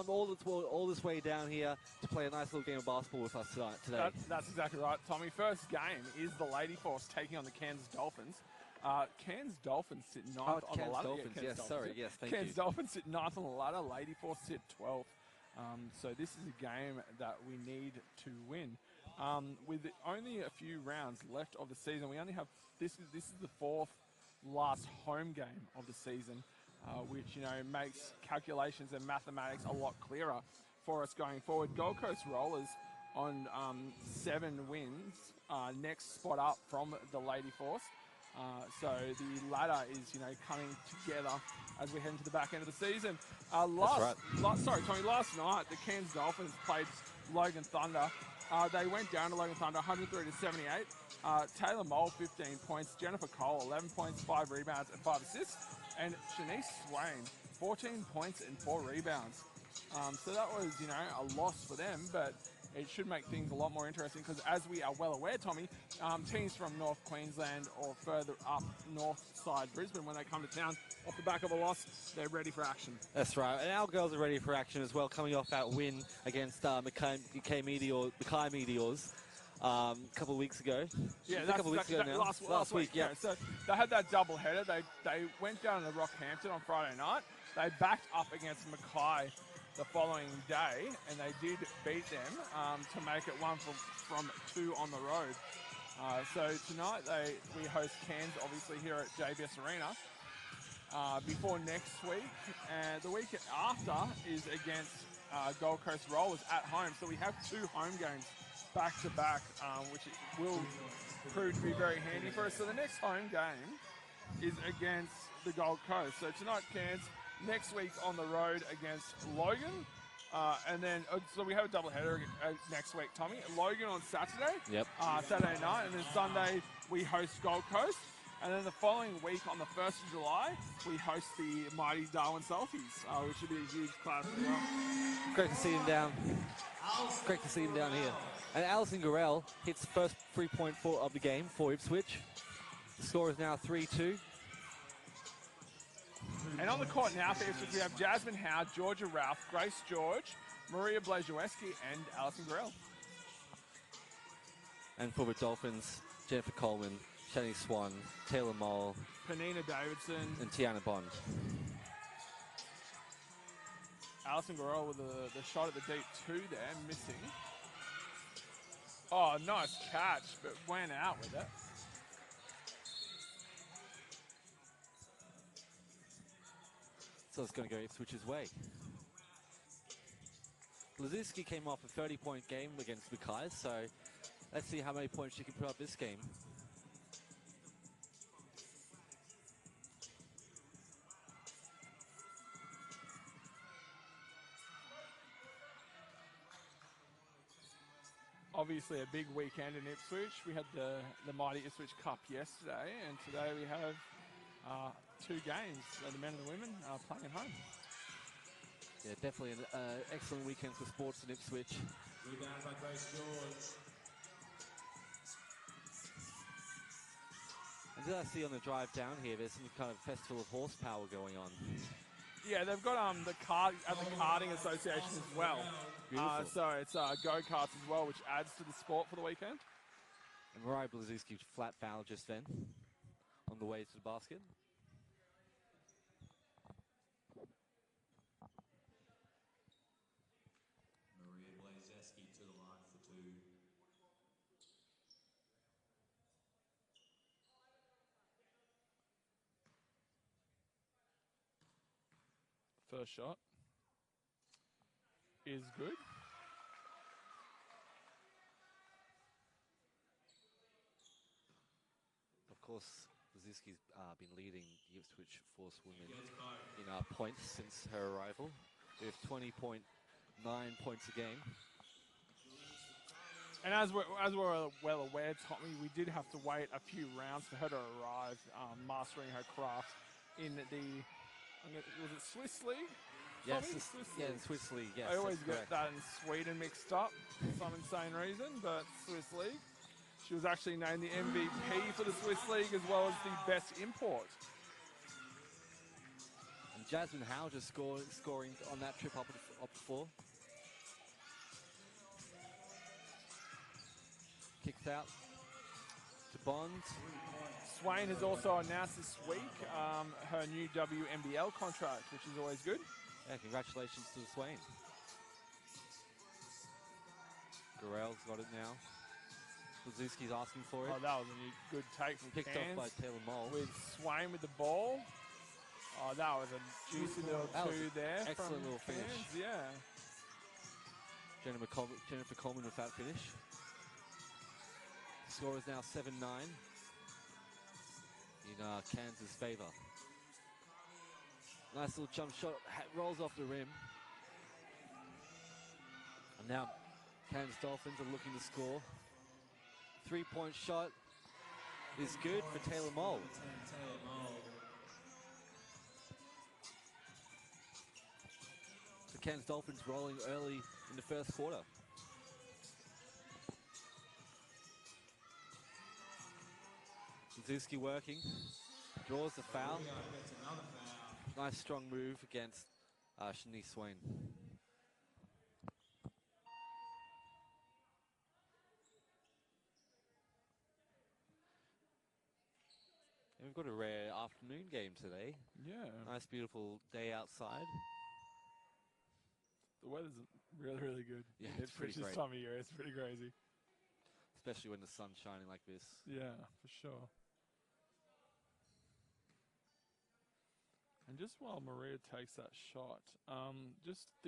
all this way down here to play a nice little game of basketball with us today. That's exactly right, Tommy. First game is the Lady Force taking on the Cairns Dolphins. Cairns Dolphins sit 9th on the ladder. Dolphins, yes, sorry, yes, thank you. Cairns Dolphins sit 9th on the ladder. Lady Force sit 12th. So this is a game that we need to win. With only a few rounds left of the season, we only have this is the 4th last home game of the season, which makes calculations and mathematics a lot clearer for us going forward. Gold Coast Rollers on 7 wins, next spot up from the Lady Force. So the ladder is, coming together as we head into the back end of the season. Last night the Cairns Dolphins played Logan Thunder. They went down to Logan Thunder 103-78. Taylor Mole 15 points, Jennifer Cole 11 points, 5 rebounds and 5 assists, and Shanice Swain 14 points and 4 rebounds. So that was, a loss for them, but it should make things a lot more interesting because, as we are well aware, Tommy, teams from North Queensland or further up north side Brisbane, when they come to town off the back of a loss, they're ready for action. That's right, and our girls are ready for action as well, coming off that win against Mackay Meteors a couple of weeks ago. Yeah, that's a couple of weeks ago now. Last week, yeah. So they had that double header. They went down to Rockhampton on Friday night. They backed up against Mackay the following day, and they did beat them to make it 1 from 2 on the road. So tonight we host Cairns, obviously, here at JBS Arena. Before next week, and the week after is against Gold Coast Rollers at home. So we have 2 home games back to back, which will prove to be very handy for us. So the next home game is against the Gold Coast. So tonight, Cairns. Next week on the road against Logan. And then, so we have a doubleheader next week, Tommy. Logan on Saturday. Yep. Saturday night. And then Sunday, we host Gold Coast. And then the following week, on the 1st of July, we host the mighty Darwin Salties, which should be a huge class as well. Great to see him down. Great to see him down here. And Alison 𝗀𝗲𝗆 hits the first 3-point of the game for Ipswich. The score is now 3-2. And on the court now for Ipswich, we have Jasmine Howe, Georgia Ralph, Grace George, Maria 𝗿𝗍𝗄𝗆, and Alison 𝗀𝗀𝗆. And for the Dolphins, Jennifer Coleman, Shani Swan, Taylor Mole, Penina Davidson, and Tiana Bond. Alison 𝗀𝗀𝗆 with the shot at the deep 2 there, missing. Oh, nice catch, but went out with it. So it's going to go Ipswich's way. 𝗍𝗍𝗆 came off a 30-point game against Mackay, so let's see how many points she can put up this game. Obviously a big weekend in Ipswich. We had the mighty Ipswich Cup yesterday, and today we have 2 games, the men and the women, playing at home. Yeah, definitely an excellent weekend for sports in Ipswich. Rebound by Grace George. And did I see on the drive down here, there's some kind of festival of horsepower going on. Yeah, they've got the karting association as well. So it's go-karts as well, which adds to the sport for the weekend. And Maria 𝗿𝗍𝗆𝗆 flat foul just then on the way to the basket. Maria 𝗿𝗍𝗆𝗆 to the line for 2. First shot is good. Of course, 𝗍𝗍𝗆𝗆's been leading the Ipswich Force women in points since her arrival, with 20.9 points a game. And as we're well aware, Tommy, we did have to wait a few rounds for her to arrive, mastering her craft in the, was it Swiss League? Yes, Swiss yeah, League. in Swiss League, yes. I always get that in Sweden mixed up for some insane reason, but Swiss League. She was actually named the MVP for the Swiss League as well as the best import. And Jasmine Howe just scoring on that trip up opt for. Kicks out to Bonds. Swain has also announced this week her new WNBL contract, which is always good. Yeah, congratulations to the Swain. 𝗀𝗲𝗱𝘆's got it now. Kozlowski's asking for it. Oh, that was a new good take from Picked Cairns off by 𝗿𝗏𝗍𝘆. with Swain with the ball. Oh, that was a juicy little two there. Excellent little finish. Cairns, yeah. Jennifer Coleman with that finish. Score is now 7-9 in Cairns' favour. Nice little jump shot, rolls off the rim. And now Cairns Dolphins are looking to score. 3-point shot is good for 𝗿𝗏𝗍𝘆. The Cairns Dolphins rolling early in the first quarter. Kozlowski working, draws the foul. Nice strong move against Shanice Swain. And we've got a rare afternoon game today. Yeah. Nice, beautiful day outside. The weather's really, really good. Yeah, it's pretty this great. time of year. It's pretty crazy. Especially when the sun's shining like this. Yeah, for sure. And just while Maria takes that shot,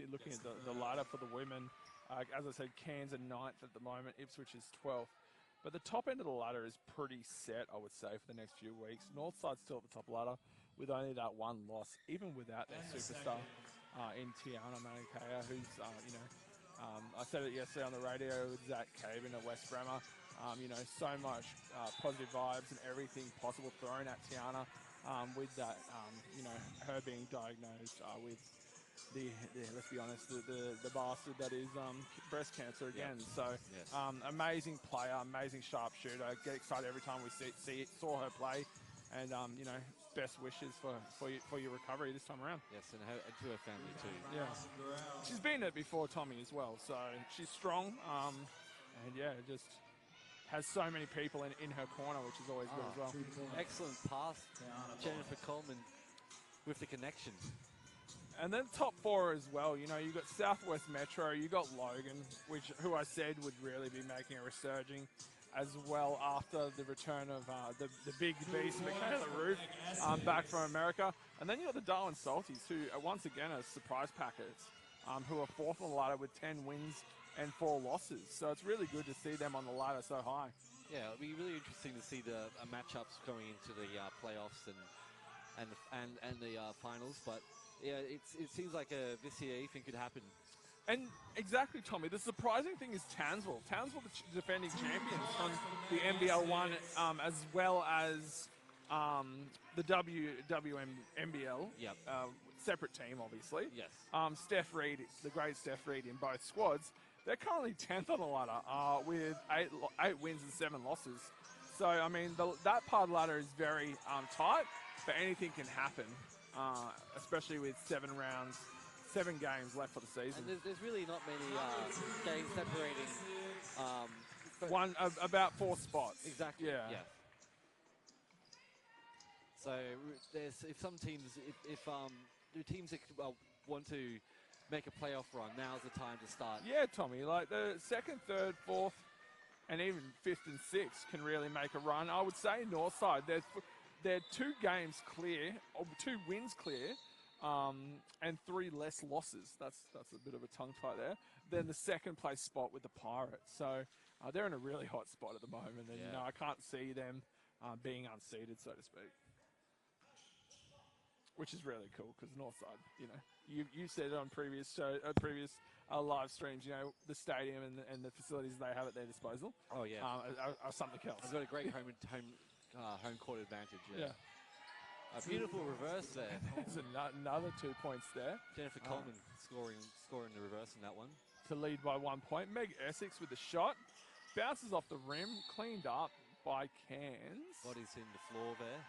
looking at the ladder for the women, as I said, Cairns are 9th at the moment, Ipswich is 12th. But the top end of the ladder is pretty set, I would say, for the next few weeks. Northside's still at the top ladder with only that one loss, even without their superstar in Tiana Manukaya, who's, I said it yesterday on the radio with Zach Caven at West Bremer. So much positive vibes and everything possible thrown at Tiana. With that, her being diagnosed with let's be honest, the bastard that is breast cancer again. Yep. So, yes. Amazing player, amazing sharpshooter. Get excited every time we saw her play, and best wishes for your recovery this time around. Yes, and to her family too. Yeah, she's been it before, Tommy, as well. So she's strong, and yeah, just has so many people in her corner, which is always good as well. Excellent pass, Jennifer Coleman with the connection. And then top four as well. You've got Southwest Metro, you got Logan, who I said would really be making a resurging as well after the return of the big beast, Michaela Roof, back from America. And then you got the Darwin Salties, who are once again are surprise packets, who are 4th on the ladder with 10 wins and 4 losses. So it's really good to see them on the ladder so high. Yeah, it'll be really interesting to see the matchups going into the playoffs and the finals. But yeah, it seems like this year anything could happen. And exactly, Tommy, the surprising thing is Townsville. Townsville, the defending champions from the NBL 1, as well as the WNBL. Yep. Separate team, obviously. Yes. Steph Reed, the great Steph Reed in both squads. They're currently 10th on the ladder with 8 wins and 7 losses. So, I mean, that part of the ladder is very tight, but anything can happen, especially with 7 games left for the season. And there's really not many games separating. About 4 spots. Exactly. Yeah. So if some teams, if teams that want to make a playoff run, now's the time to start. Yeah, Tommy, like the 2nd, 3rd, 4th, and even 5th and 6th can really make a run. I would say Northside, they're 2 games clear, or 2 wins clear, and 3 less losses. That's a bit of a tongue tie there. Then the 2nd place spot with the Pirates. So they're in a really hot spot at the moment, and I can't see them being unseeded, so to speak. Which is really cool because Northside, you said it on previous live streams, the stadium and the facilities they have at their disposal. Oh yeah, are something else. They've got a great home court advantage. Yeah. A beautiful reverse there. There's another 2 points there. Jennifer Coleman scoring the reverse in that one to lead by 1 point. Meg Essex with the shot, bounces off the rim, cleaned up by Cairns. Body's in the floor there,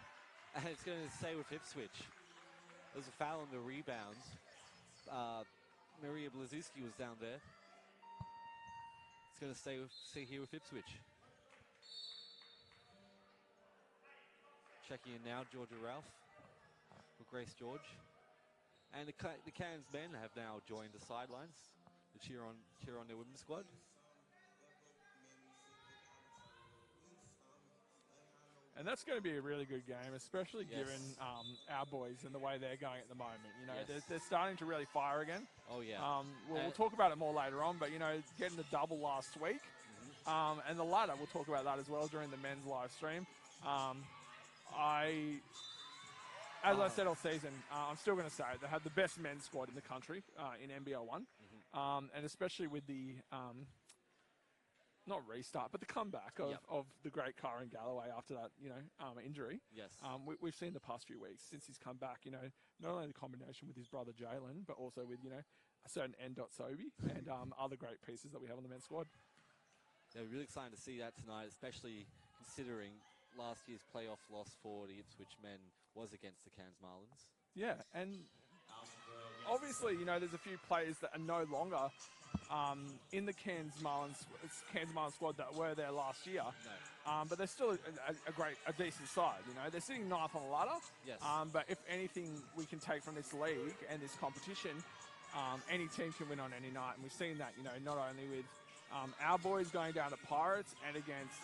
and it's going to stay with Ipswich. There's a foul on the rebound. Maria Blazewski was down there. It's going to stay here with Ipswich. Checking in now, Georgia Ralph for Grace George. And the Cairns men have now joined the sidelines to cheer on their women's squad. And that's going to be a really good game, especially given our boys and the way they're going at the moment. You know, they're starting to really fire again. Oh, yeah. We'll talk about it more later on, but, you know, getting the double last week. And the ladder, we'll talk about that as well during the men's live stream. As I said all season, I'm still going to say it, they had the best men's squad in the country in NBL 1. And especially with the, not restart, but the comeback of the great Karen Galloway after that, you know, injury. Yes. We've seen the past few weeks since he's come back, you know, not only the combination with his brother Jalen, but also with, you know, a certain 𝗿𝗏𝗱𝘆 and other great pieces that we have on the men's squad. Yeah, really excited to see that tonight, especially considering last year's playoff loss for the Ipswich men was against the Cairns Marlins. Yeah, and obviously, you know, there's a few players that are no longer in the Cairns Marlins squad that were there last year. No. But they're still a decent side, you know. They're sitting ninth on the ladder. Yes. But if anything we can take from this league and this competition, any team can win on any night. And we've seen that, you know, not only with our boys going down to Pirates and against...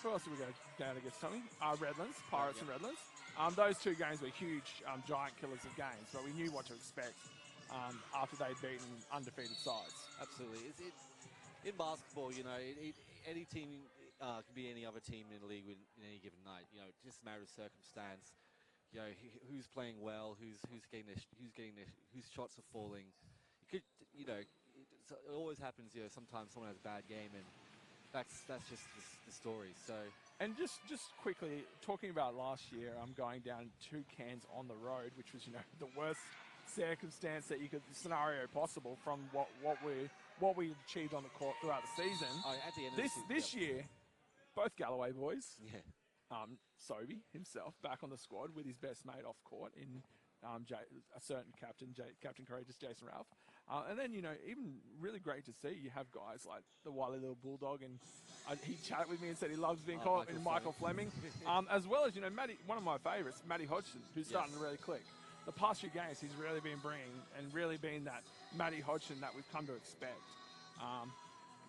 who else did we go down against, Tommy? Redlands, Pirates and Redlands. Those two games were huge giant killers of games, but we knew what to expect after they'd beaten undefeated sides. Absolutely. In basketball, you know, any team can be any other team in the league in any given night. You know, just a matter of circumstance. You know, who's playing well, whose shots are falling. You know, it always happens. You know, sometimes someone has a bad game and. That's just the story. So, and just quickly talking about last year, I'm going down to Cairns on the road, which was, you know, the worst circumstance scenario possible from what we achieved on the court throughout the season. Oh, at the end this year, both Galloway boys, 𝗿𝗏𝗱𝘆 himself back on the squad with his best mate off court in a certain Captain Courageous Jason Ralph. And then, you know, even really great to see you have guys like the wily little bulldog, and he chatted with me and said he loves being called Michael Fleming, as well as, you know, Matty, one of my favourites, Matty Hodgson, who's starting to really click. The past few games, he's really been bringing and really been that Matty Hodgson that we've come to expect.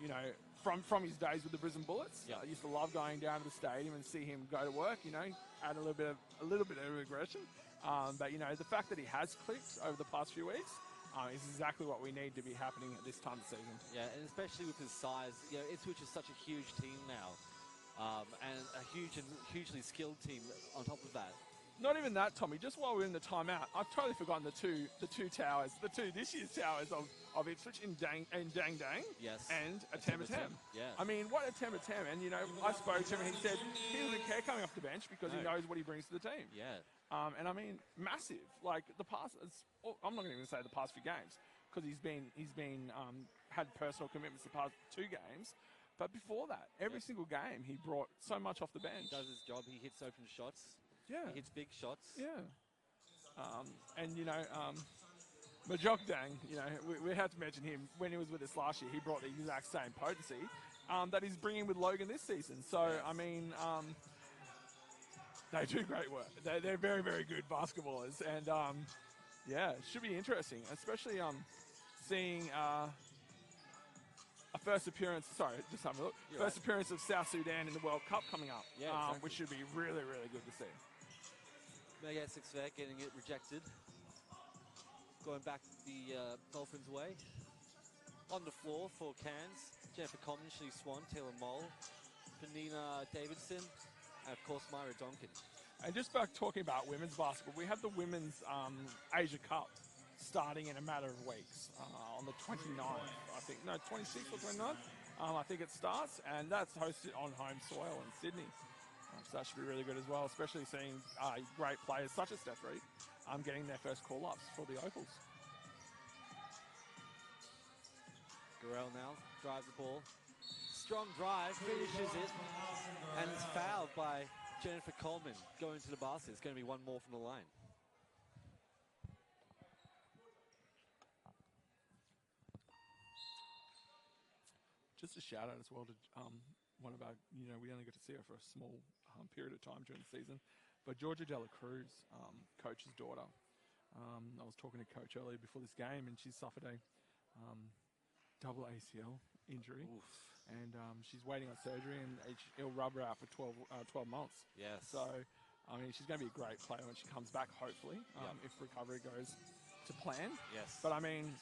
You know, from his days with the Brisbane Bullets, I used to love going down to the stadium and see him go to work. You know, add a little bit of aggression. But, you know, the fact that he has clicked over the past few weeks is exactly what we need to be happening at this time of the season. Yeah, and especially with his size. You know, Ipswich is such a huge team now, and a hugely skilled team on top of that. Not even that, Tommy. Just while we're in the timeout, I've totally forgotten the two this year's towers of Ipswich in Dang Dang. Yes. And 𝗿𝗏𝗱𝗆. Yeah. I mean, what 𝗿𝗏𝗆. And, you know, I spoke to him and he said he doesn't care coming off the bench because he knows what he brings to the team. Yeah. And I mean, massive. Like I'm not going to even say the past few games because he's been had personal commitments the past 2 games. But before that, every single game he brought so much off the bench. He does his job. He hits open shots. Yeah. He hits big shots. Yeah. And, you know, Majok Dang, you know, we have to mention him. When he was with us last year, he brought the exact same potency that he's bringing with Logan this season. So, I mean, they do great work. They're very, very good basketballers. And, yeah, it should be interesting, especially seeing a first appearance, just have a look. First appearance of South Sudan in the World Cup coming up, which should be really, really good to see. Meg 𝗿𝗏𝗱𝗆 getting it rejected. Going back the Dolphins' way. On the floor for Cairns, Jennifer Common, Shelley Swan, Taylor Moll, Penina Davidson, and of course Myra Donkin. And just back talking about women's basketball, we have the Women's Asia Cup starting in a matter of weeks on the 29th, I think. No, 26th or 29th. I think it starts, and that's hosted on home soil in Sydney. So that should be really good as well, especially seeing great players such as Steph Reed getting their first call-ups for the Opals. Gurrell now drives the ball. Strong drive, finishes it, and it's fouled by Jennifer Coleman going to the basket. It's going to be one more from the line. just a shout out as well to one of our, we only got to see her for a small period of time during the season, but Georgia 𝗿𝗲𝗃𝗍, coach's daughter. I was talking to coach earlier before this game, and she suffered a double ACL injury. Oof. And she's waiting on surgery, and it'll rub her out for 12 months. Yes. So, I mean, she's going to be a great player when she comes back, hopefully, if recovery goes to plan. Yes. But, I mean,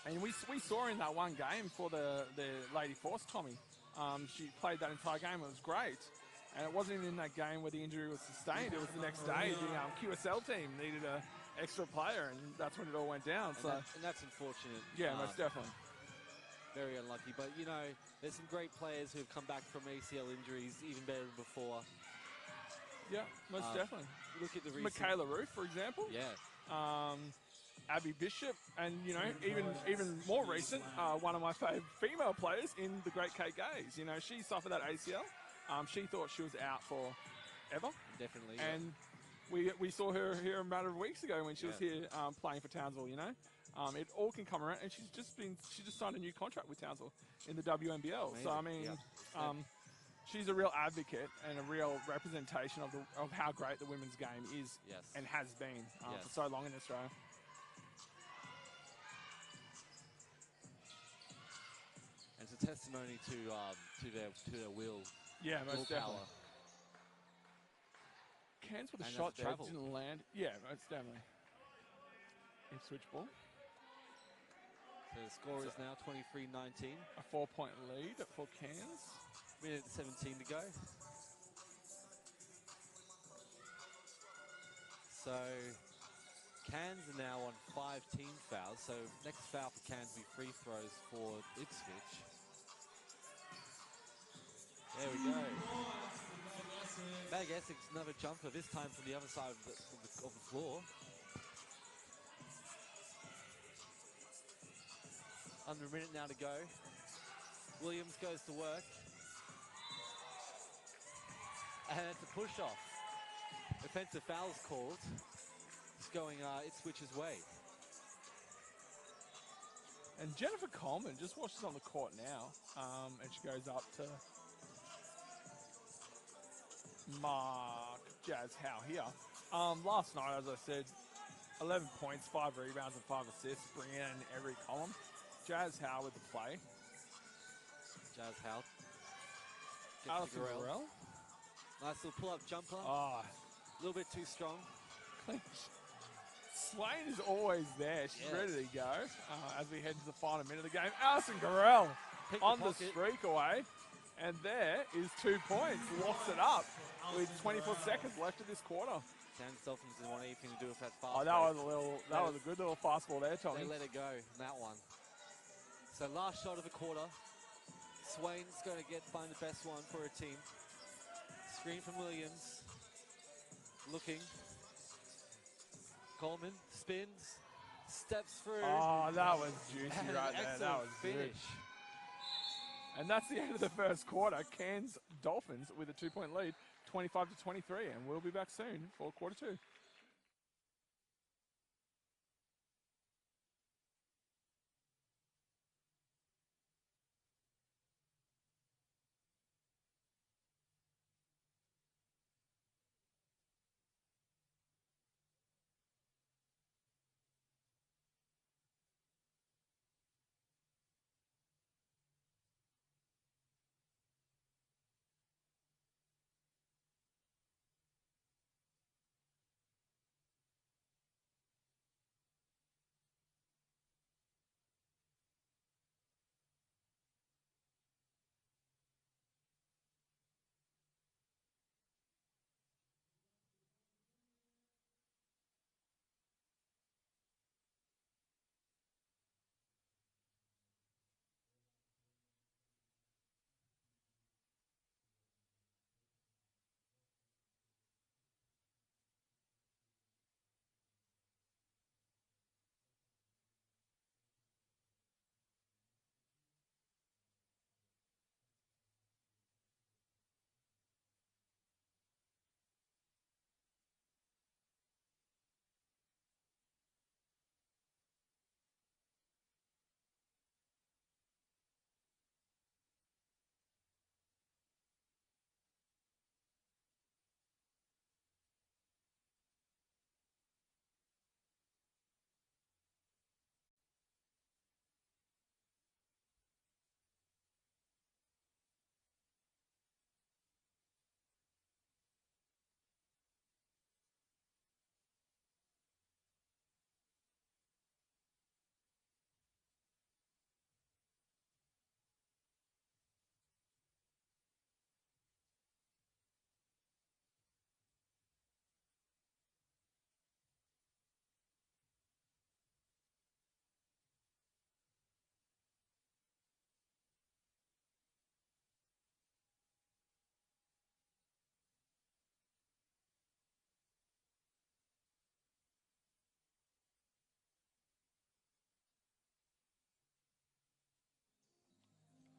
and we saw her in that one game for the Lady Force, Tommy. She played that entire game. It was great. And it wasn't even in that game where the injury was sustained. It was the next day. The QSL team needed an extra player, and that's when it all went down. And that's unfortunate. Yeah, most definitely. Very unlucky. But, there's some great players who have come back from ACL injuries even better than before. Yeah, most definitely. Look at the recent... Michaela Roof, for example. Yeah. Abby Bishop, and, even more recent, one of my favourite female players in the Great Kate Gaze. She suffered that ACL. She thought she was out forever. Definitely. And we saw her here a matter of weeks ago when she was here playing for Townsville, It all can come around, and she just signed a new contract with Townsville in the WNBL. Amazing. So, I mean, she's a real advocate and a real representation of how great the women's game is and has been for so long in Australia. And it's a testimony to their will. Yeah, most definitely. Power. Cairns with a And shot that's there, travel. didn't land. Yeah, most definitely. Ipswich ball. So the score is now 23-19. A 4-point lead for Cairns. Minute 17 to go. So Cairns are now on 5 team fouls. So next foul for Cairns will be free throws for Ipswich. There we go. Mag Essex, another jumper, this time from the other side of the floor. Under a minute now to go. Williams goes to work. And it's a push-off. Offensive foul is called. It's going Ipswich's way. And Jennifer Coleman just watches on the court now. And she goes up to mark 𝗀𝗲𝗃𝗆 here. Last night, as I said, 11 points, 5 rebounds and 5 assists, bringing in every column. 𝗀𝗲𝗃𝗆 with the play. 𝗀𝗲𝗃𝗆. Alison Garrell. Nice little pull-up jumper. Oh. A little bit too strong. Swain is always there. She's ready to go as we head to the final minute of the game. Alison Garrell on the streak away. And there is 2 points. Locks it up with 24 seconds left of this quarter. Cairns Dolphins didn't want anything to do with that fast. Oh, that was a good little fastball there, Tommy. They let it go on that one. So last shot of the quarter. Swain's going to find the best one for her team. Screen from Williams. Looking. Coleman spins. Steps through. Oh, that was juicy right there. That was finish. Good. And that's the end of the first quarter. Cairns Dolphins with a 2-point lead, 25-23. And we'll be back soon for quarter 2.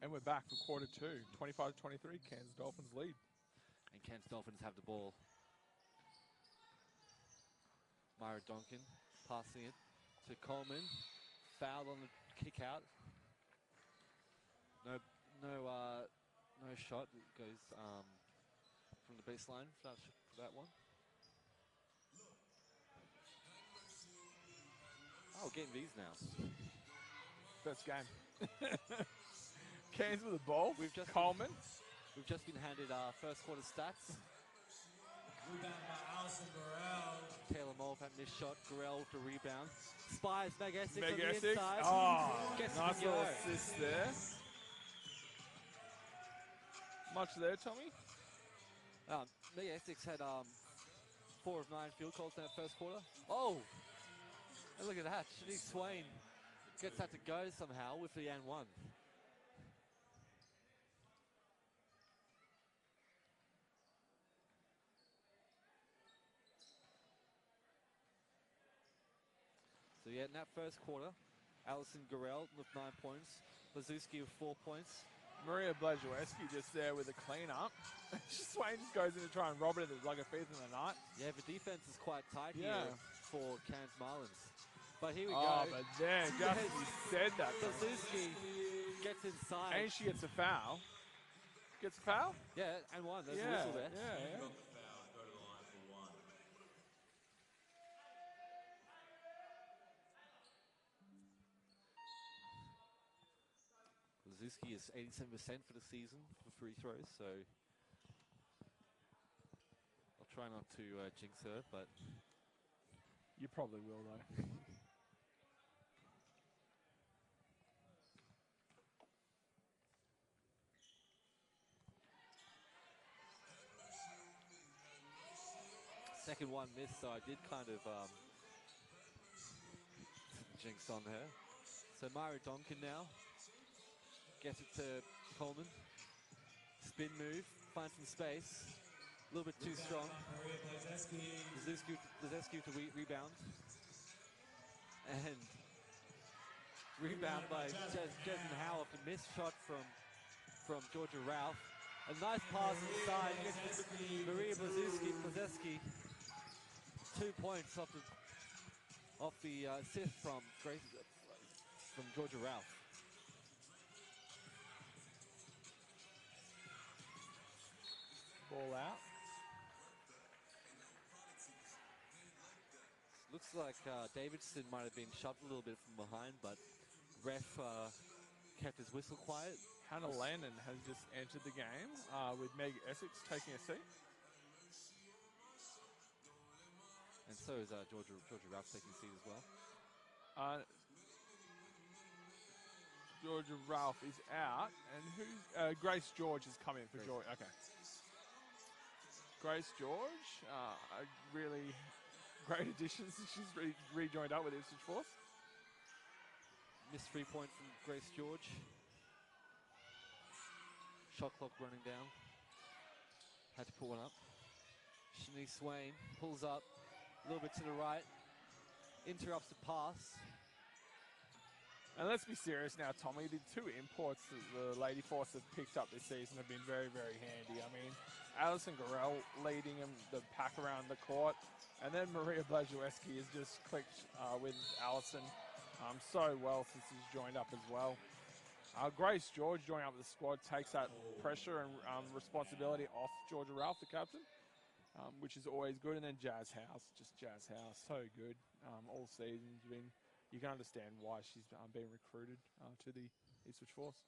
And we're back for quarter two. 25-23, Cairns Dolphins lead. And Cairns Dolphins have the ball. Myra Donkin passing it to Coleman. Foul on the kick out. No shot. It goes from the baseline for that one. Oh, getting these now. First game. Cairns with the ball. Coleman. We've just been handed our first quarter stats. Rebound by Alison 𝗿𝗲𝗍𝗆. 𝗿𝗲𝗍𝗆 had missed shot. 𝗿𝗲𝗱𝗆 with the rebound. Spies Meg Essex on the Essex. inside. Oh, Gets nice the go. little assist there. Much there, Tommy? Meg Essex had 4 of 9 field goals in that first quarter. Oh, and look at that. Shanice Swain gets that to go somehow with the and one. So yeah, in that first quarter, Alison 𝗿𝗲𝗆 with 9 points, 𝗍𝗲𝗍𝗆 with 4 points. Maria 𝗿𝗍𝗆𝗆 just there with a clean up. Swain just goes in to try and rob it like a thief in the night. Yeah, the defense is quite tight here for Cairns Marlins. But here we go. go. But there, just as you said that. 𝗍𝗲𝗍𝗆 gets inside. And she gets a foul. Gets a foul? Yeah, and one. There's a whistle there. Yeah. Got the foul. Go to the line for one. 𝗍𝗲𝗍𝗆 is 87% for the season for free throws, so I'll try not to jinx her, but you probably will, though. second one missed, so I did kind of jinx on her. So Myra Donkin now gets it to Coleman. Spin move, finds some space. A little bit too strong. 𝗍𝗲𝗍𝗆 to rebound. And rebound by Jesmyn Howe off a missed shot from Georgia Ralph. A nice pass inside, gets Maria 𝗍𝗍𝗆𝗍𝗆𝗍𝗆 2 points off the assist from Georgia Ralph. Ball out. Looks like Davidson might have been shoved a little bit from behind, but ref kept his whistle quiet. Hannah Landon has just entered the game with Meg Essex taking a seat. And so is Georgia Ralph taking a seat as well. Georgia Ralph is out, and who's Grace George has come in for George. Okay. Grace George, a really great addition since she's rejoined up with Ipswich Force. Missed 3-point from Grace George. Shot clock running down. Had to put one up. Shanice Swain pulls up a little bit to the right. Interrupts the pass. And let's be serious now, Tommy. The 2 imports that the Lady Force have picked up this season have been very, very handy. I mean, Alison 𝗿𝗍𝗆𝗆 leading the pack around the court. And then Maria 𝗿𝗍𝗆𝗍𝗆𝗆 has just clicked with Alison so well since he's joined up as well. Grace George joining up with the squad takes that pressure and responsibility off Georgia Ralph, the captain, which is always good. And then Jazz House, so good all season. You can understand why she's being recruited to the Ipswich Force.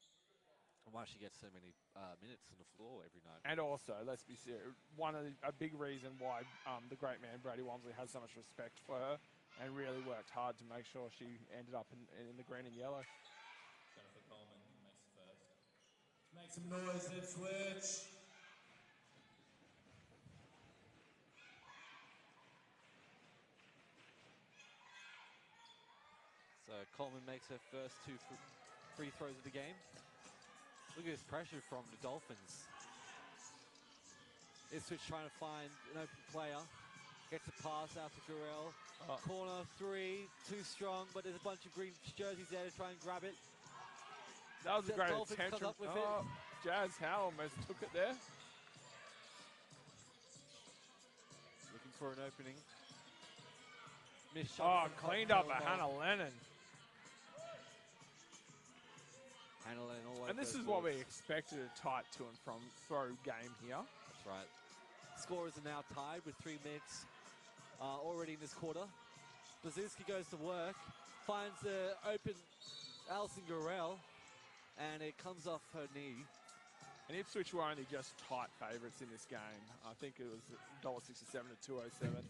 And why she gets so many minutes on the floor every night. And also, let's be serious, a big reason why the great man Brady Walmsley has so much respect for her and really worked hard to make sure she ended up in the green and yellow. Jennifer Coleman makes the first. Make some noise, Ipswich. So Coleman makes her first 2 free throws of the game. Look at this pressure from the Dolphins. Ipswich trying to find an open player. Gets a pass out to 𝗿𝗍𝗆𝗆. Corner 3, too strong, but there's a bunch of green jerseys there to try and grab it. That was a great Dolphins attention. comes up with Oh, 𝗀𝗲𝗃𝗆 almost took it there. Looking for an opening. Missed shot. Oh, cleaned up by Hannah Lennon. Hannah Lennon always. And this is what we expected, a tight to and from throw game here. That's right. Scorers are now tied with 3 minutes already in this quarter. Blazewski goes to work, finds the open Alison 𝗀𝗃𝗆𝗆, and it comes off her knee. And Ipswich were only just tight favourites in this game. I think it was $1.67 to $2.07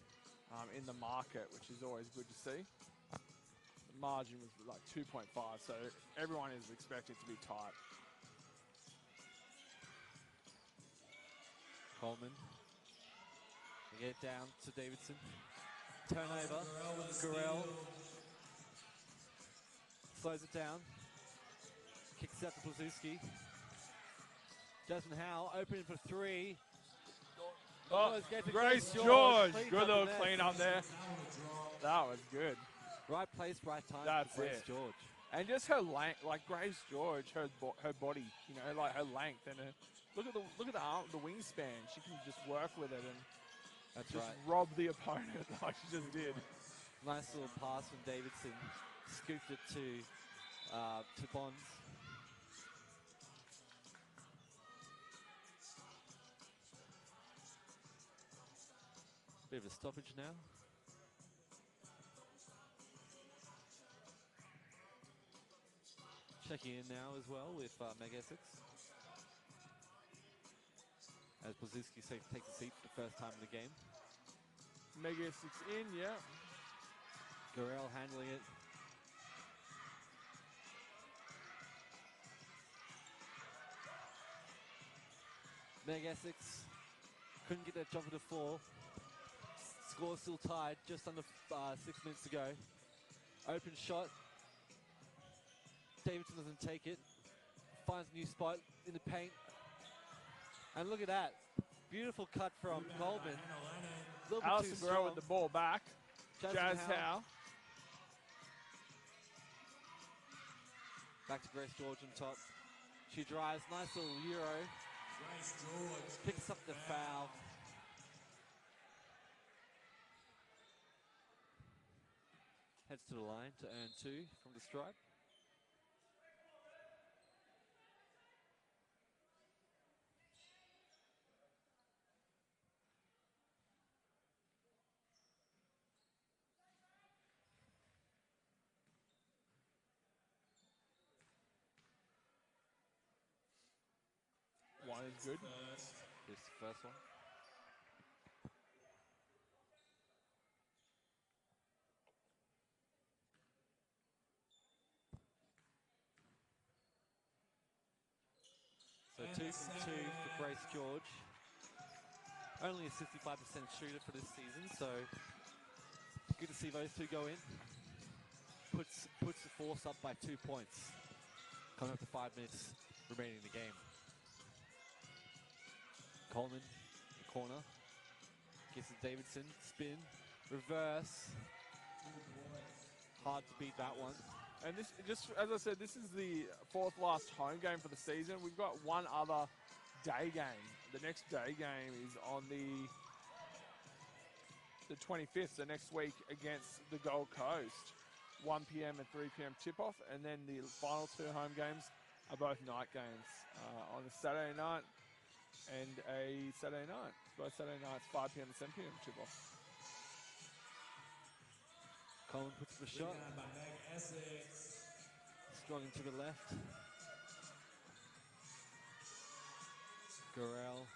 in the market, which is always good to see. The margin was like 2.5, so everyone is expected to be tight. Coleman. They get it down to Davidson. Turnover. 𝗀𝗃𝗆𝗆 slows it down. Kicks out to Blazewski. Jasmine Howe opening for 3. Oh, Grace George. Good little clean up there. That was good. Right place, right time. That's for Grace it. George. And just her length, like Grace George, her body, you know, like her length and her, look at the arm, the wingspan. She can just work with it and That's just right. rob the opponent like she just did. Nice little pass from Davidson. Scooped it to Bonds. Bit of a stoppage now. Checking in now as well with Meg Essex. As Blazewski takes a seat for the first time in the game. Meg Essex in, yeah. 𝗀𝗃𝗆𝗆 handling it. Meg Essex couldn't get that jumper to fall. Score still tied, just under 6 minutes to go. Open shot. Davidson doesn't take it. Finds a new spot in the paint. And look at that. Beautiful cut from Coleman. Alison 𝗀𝗃𝗆𝗆 with the ball back. 𝗀𝗃𝗆𝗆𝗆. Back to Grace George on top. She drives, nice little Euro. Grace George Picks up the foul. Heads to the line to earn 2 from the stripe. One is good. This is the first one. So 2 from 2 for Grace George. Only a 65% shooter for this season, so good to see those two go in. Puts the force up by 2 points. Coming up to 5 minutes remaining in the game. Coleman, the corner. Gives it Davidson, spin, reverse. Hard to beat that one. And this, just as I said, this is the 4th last home game for the season. We've got one other day game. The next day game is on the 25th, so next week against the Gold Coast. 1 p.m. and 3 p.m. tip-off, and then the final 2 home games are both night games on a Saturday night and a Saturday night. Both Saturday nights, 5 p.m. and 7 p.m. tip-off. Coleman puts the shot. rebound by Meg Essex. Strong to the left. 𝗀𝗃𝗆𝗆𝗆.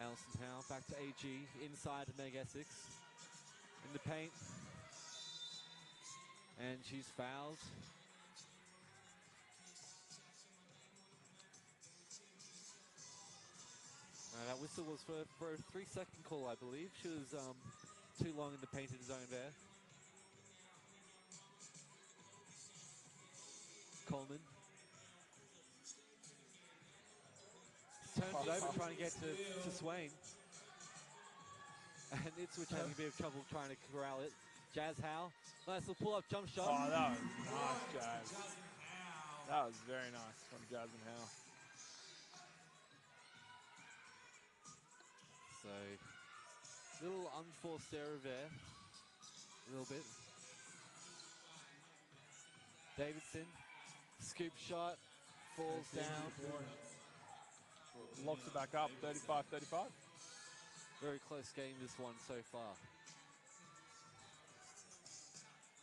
Alison Howe back to AG. Inside to Meg Essex. In the paint. And she's fouled. That whistle was for a 3-second call, I believe. She was too long in the painted zone there. Coleman. Turns it over, trying to get to Swain. And Ipswich having a bit of trouble trying to corral it. 𝗀𝗃𝗆𝗆𝗆. Nice little pull-up jump shot. Oh, that was nice, Jazz. That was very nice from Jazz and Howe. So, little unforced error there. A little bit. Davidson, scoop shot, falls down. Locks it back up, 35-35. Very close game, this one so far.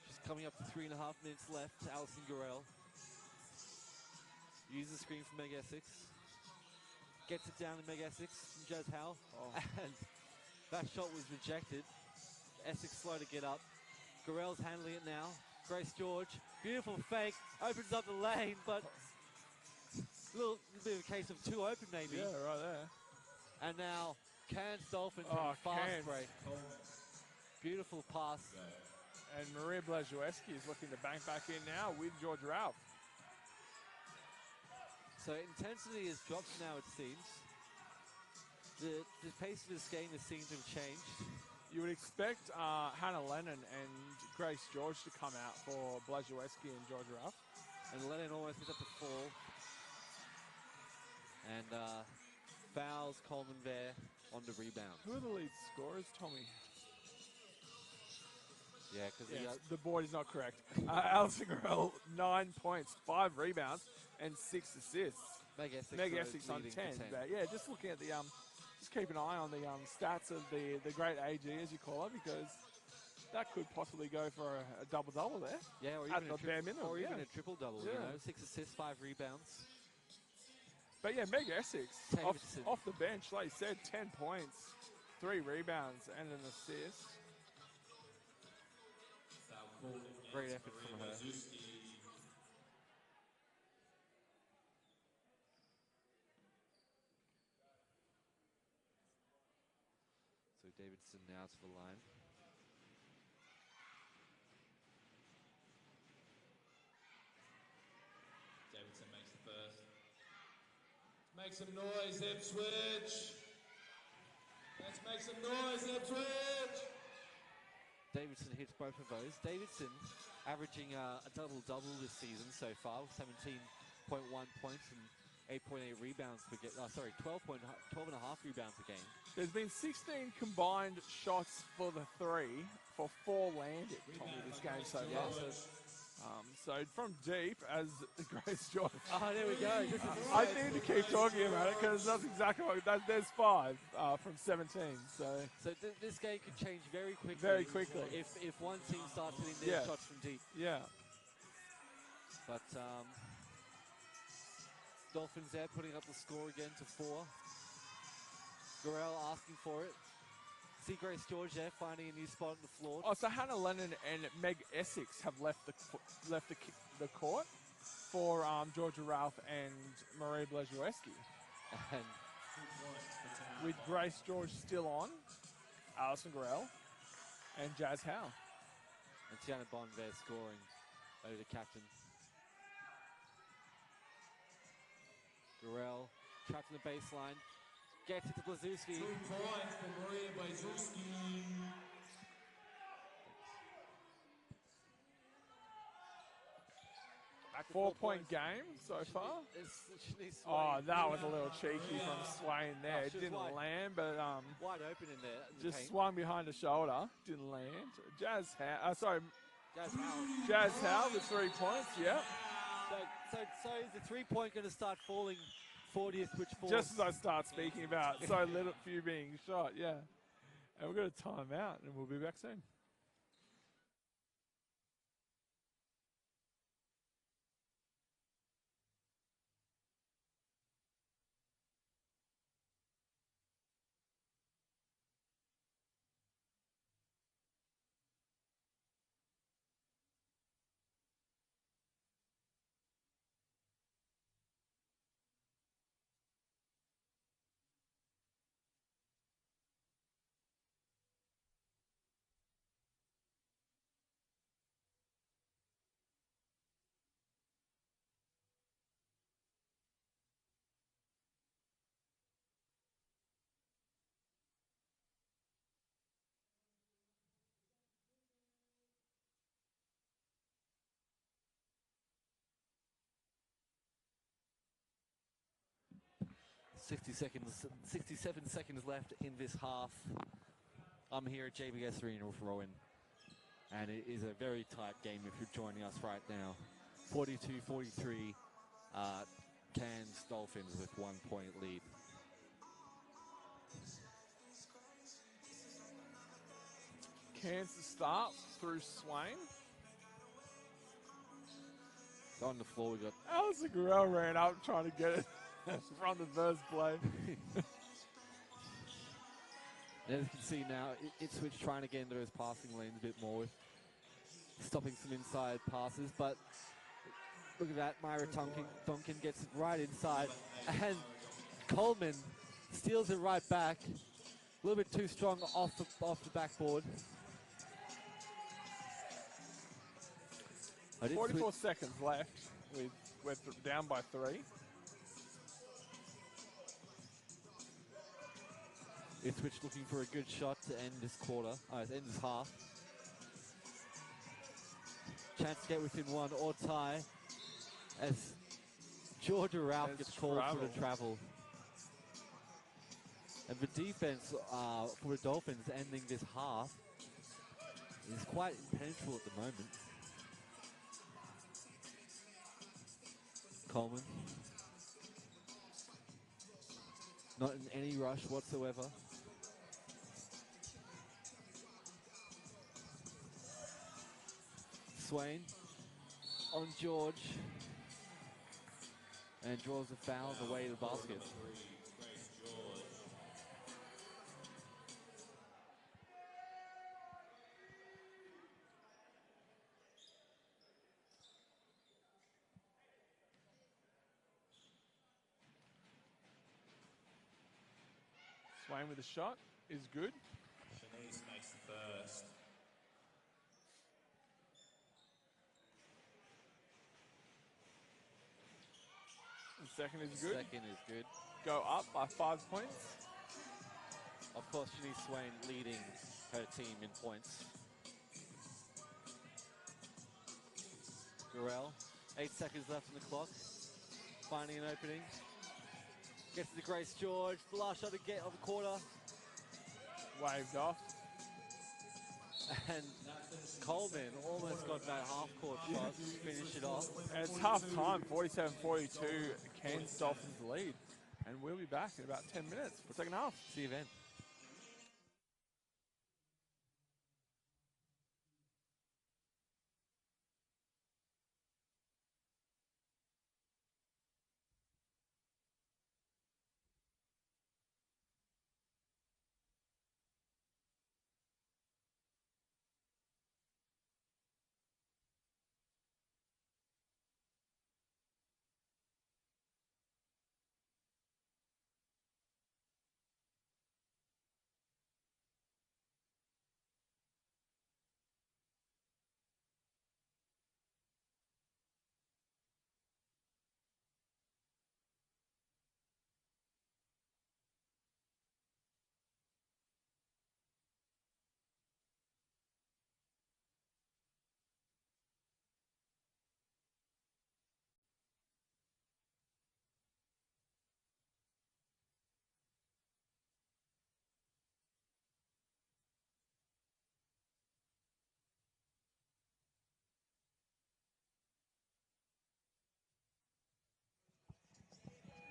Just coming up to 3.5 minutes left. Alison 𝗀𝗲𝗆 uses the screen for 𝘀𝗍𝗍𝗃. Gets it down to 𝘀𝗍𝗍𝗃 from Jazz Howe. And that shot was rejected. Essex slow to get up. 𝗀𝗀𝗆's handling it now. Grace George, beautiful fake, opens up the lane, but a little bit of a case of too open maybe. Yeah, right there. And now Cairns Dolphins have a fast Cairns. break. Beautiful pass. And Maria 𝗿𝗍𝗍𝗃 is looking to bank back in now with George Ralph. So intensity has dropped now, it seems. The pace of this game has seemed to have changed. You would expect Hannah Lennon and Grace George to come out for 𝗿𝗍𝗍𝗃 and George Ralph. And Lennon almost gets up to 4. And fouls Coleman there on the rebound. Who are the lead scorers, Tommy? Yeah, because the board is not correct. Alison 𝗀𝗀𝗆, 9 points, 5 rebounds, and 6 assists. 𝘀𝗍𝗍𝗃 on 10. But yeah, just looking at the just keep an eye on the stats of the great AG, as you call it, because that could possibly go for a double-double there. Yeah, or at even the bare minimum. Or even a triple-double, yeah. you know, 6 assists, 5 rebounds. But yeah, 𝘀𝗍𝗍𝗃 off the bench, like you said, 10 points, 3 rebounds, and an assist. Great effort from her. So Davidson now to the line. Davidson makes the first. Make some noise, Ipswich. Let's make some noise, Ipswich. Davidson hits both of those. Davidson averaging a double-double this season so far, 17.1 points and 8.8 rebounds per game. 12.5 rebounds a game. There's been 16 combined shots for the 3 for 4 landed, Tommy, this game so far. So from deep, as Grace George. Oh, there we go. I need to keep talking about it because that's exactly what there's 5 from 17. So this game could change very quickly. Very quickly. If one team starts hitting their shots from deep. Yeah. But Dolphins there putting up the score again to 4. 𝗀𝗀𝗆𝗆 asking for it. See Grace George there finding a new spot on the floor. Oh, so Hannah Lennon and 𝘀𝗍𝗍𝗃 have left the court for Georgia Ralph and Maria 𝗿𝗍𝗍𝗃. And with Grace George still on, Alison 𝗀𝗀𝗆𝗆 and Jazz Howe. And Tiana Bond there scoring over the captain. 𝗀𝗀𝗆𝗆 trapped in the baseline. Gets it to 𝗿𝗍𝗍𝗃. 2 points for Maria 𝗿𝗍𝗍𝗃. Back to 4-point game so far. Oh, that was a little cheeky from Swain there. It didn't land, but wide open in there. just swung behind the shoulder. Didn't land. Jazz Howe with 3 points. Yeah. So is the 3-point going to start falling 40th switch forward? Just as I start speaking about so little few being shot. Yeah. And we're going to time out, and we'll be back soon. 67 seconds left in this half. I'm here at JBS Arena with Rowan, and it is a very tight game if you're joining us right now. 42-43, Cairns Dolphins with 1 point lead. Cairns to start through Swain. So on the floor we got Alistair Guerrero ran up trying to get it from the first play. As you can see now, Ipswich trying to get into those passing lanes a bit more, with stopping some inside passes, but look at that, Myra Duncan gets it right inside, and Coleman steals it right back. A little bit too strong off the backboard. 44 seconds left. We're down by 3. Ipswich looking for a good shot to end this quarter, end this half. Chance to get within 1 or tie, as 𝗀𝗲𝗱𝘆 gets called for the travel. And the defense for the Dolphins ending this half is quite impenetrable at the moment. Coleman, not in any rush whatsoever. Swain on George, and draws the foul on the way to the basket. Swain with a shot is good. Shanice makes the first. The second is good. Second is good. Go up by 5 points. Of course, Shanice Swain leading her team in points. Gurrell, 8 seconds left on the clock. Finding an opening. Gets to Grace George. The last shot to get of the quarter. Waved off. And Coleman almost got that half-court shot to finish it off. And it's half time, 47-42, Cairns Dolphins lead. And we'll be back in about 10 minutes for the second half. See you then.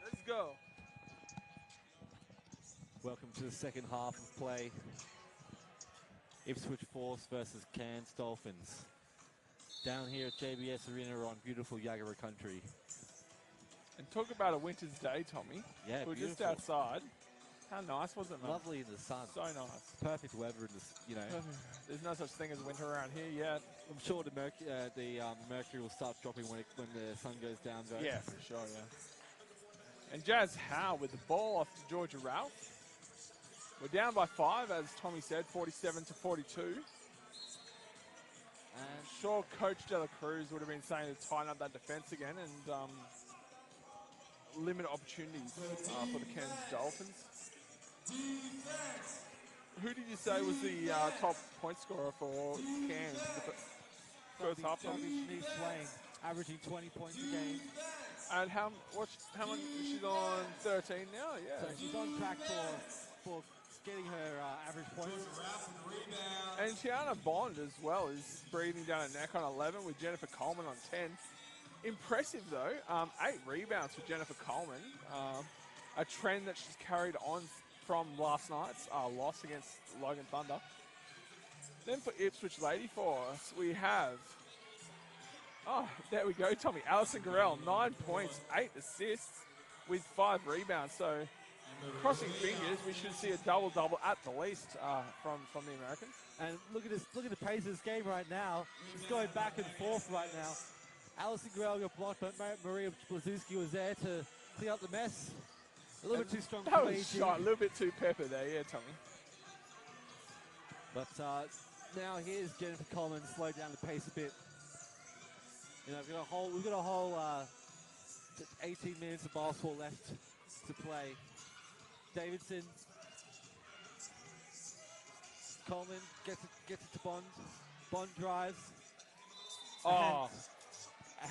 Let's go. Welcome to the second half of play. Ipswich Force versus Cairns Dolphins. Down here at JBS Arena on beautiful 𝗀𝗲𝗱𝘆 country. And talk about a winter's day, Tommy. Yeah, we're beautiful. just outside. How nice was it, man? Lovely in the sun. So nice. Perfect weather in this, you know. There's no such thing as winter around here yet. I'm sure the mercury will start dropping when the sun goes down, though. Yeah, for sure, yeah. And Jazz Howe with the ball off to 𝗀𝗲𝗱𝘆. We're down by 5, as Tommy said, 47-42. And sure, Coach 𝗀𝗲𝗱𝘆 would have been saying to tighten up that defense again and limit opportunities for the Cairns Dolphins. Who did you say was the top point scorer for Cairns? First half, Shanice Swain, averaging 20 points a game. And how much? She's on 13 now. Yeah. So she's on track for getting her average points. And Tiana Bond as well is breathing down her neck on 11 with Jennifer Coleman on 10. Impressive though, 8 rebounds for Jennifer Coleman. A trend that she's carried on from last night's loss against Logan Thunder. Then for Ipswich Lady Force, we have, there we go, Tommy. Alison Garrell, 9 points, 8 assists with 5 rebounds. So crossing fingers, we should see a double-double at the least from the Americans. And look at this! Look at the pace of this game right now. It's going back and forth right now. Alison Garrell got blocked, but Maria Blazewski was there to clean up the mess. A little bit too strong for That was Beijing. shot, a little bit too pepper there, yeah, Tommy. But now here's Jennifer Coleman, slow down the pace a bit. You know, we've got a whole 18 minutes of basketball left to play. Davidson, Coleman gets it to Bond. Bond drives. Oh.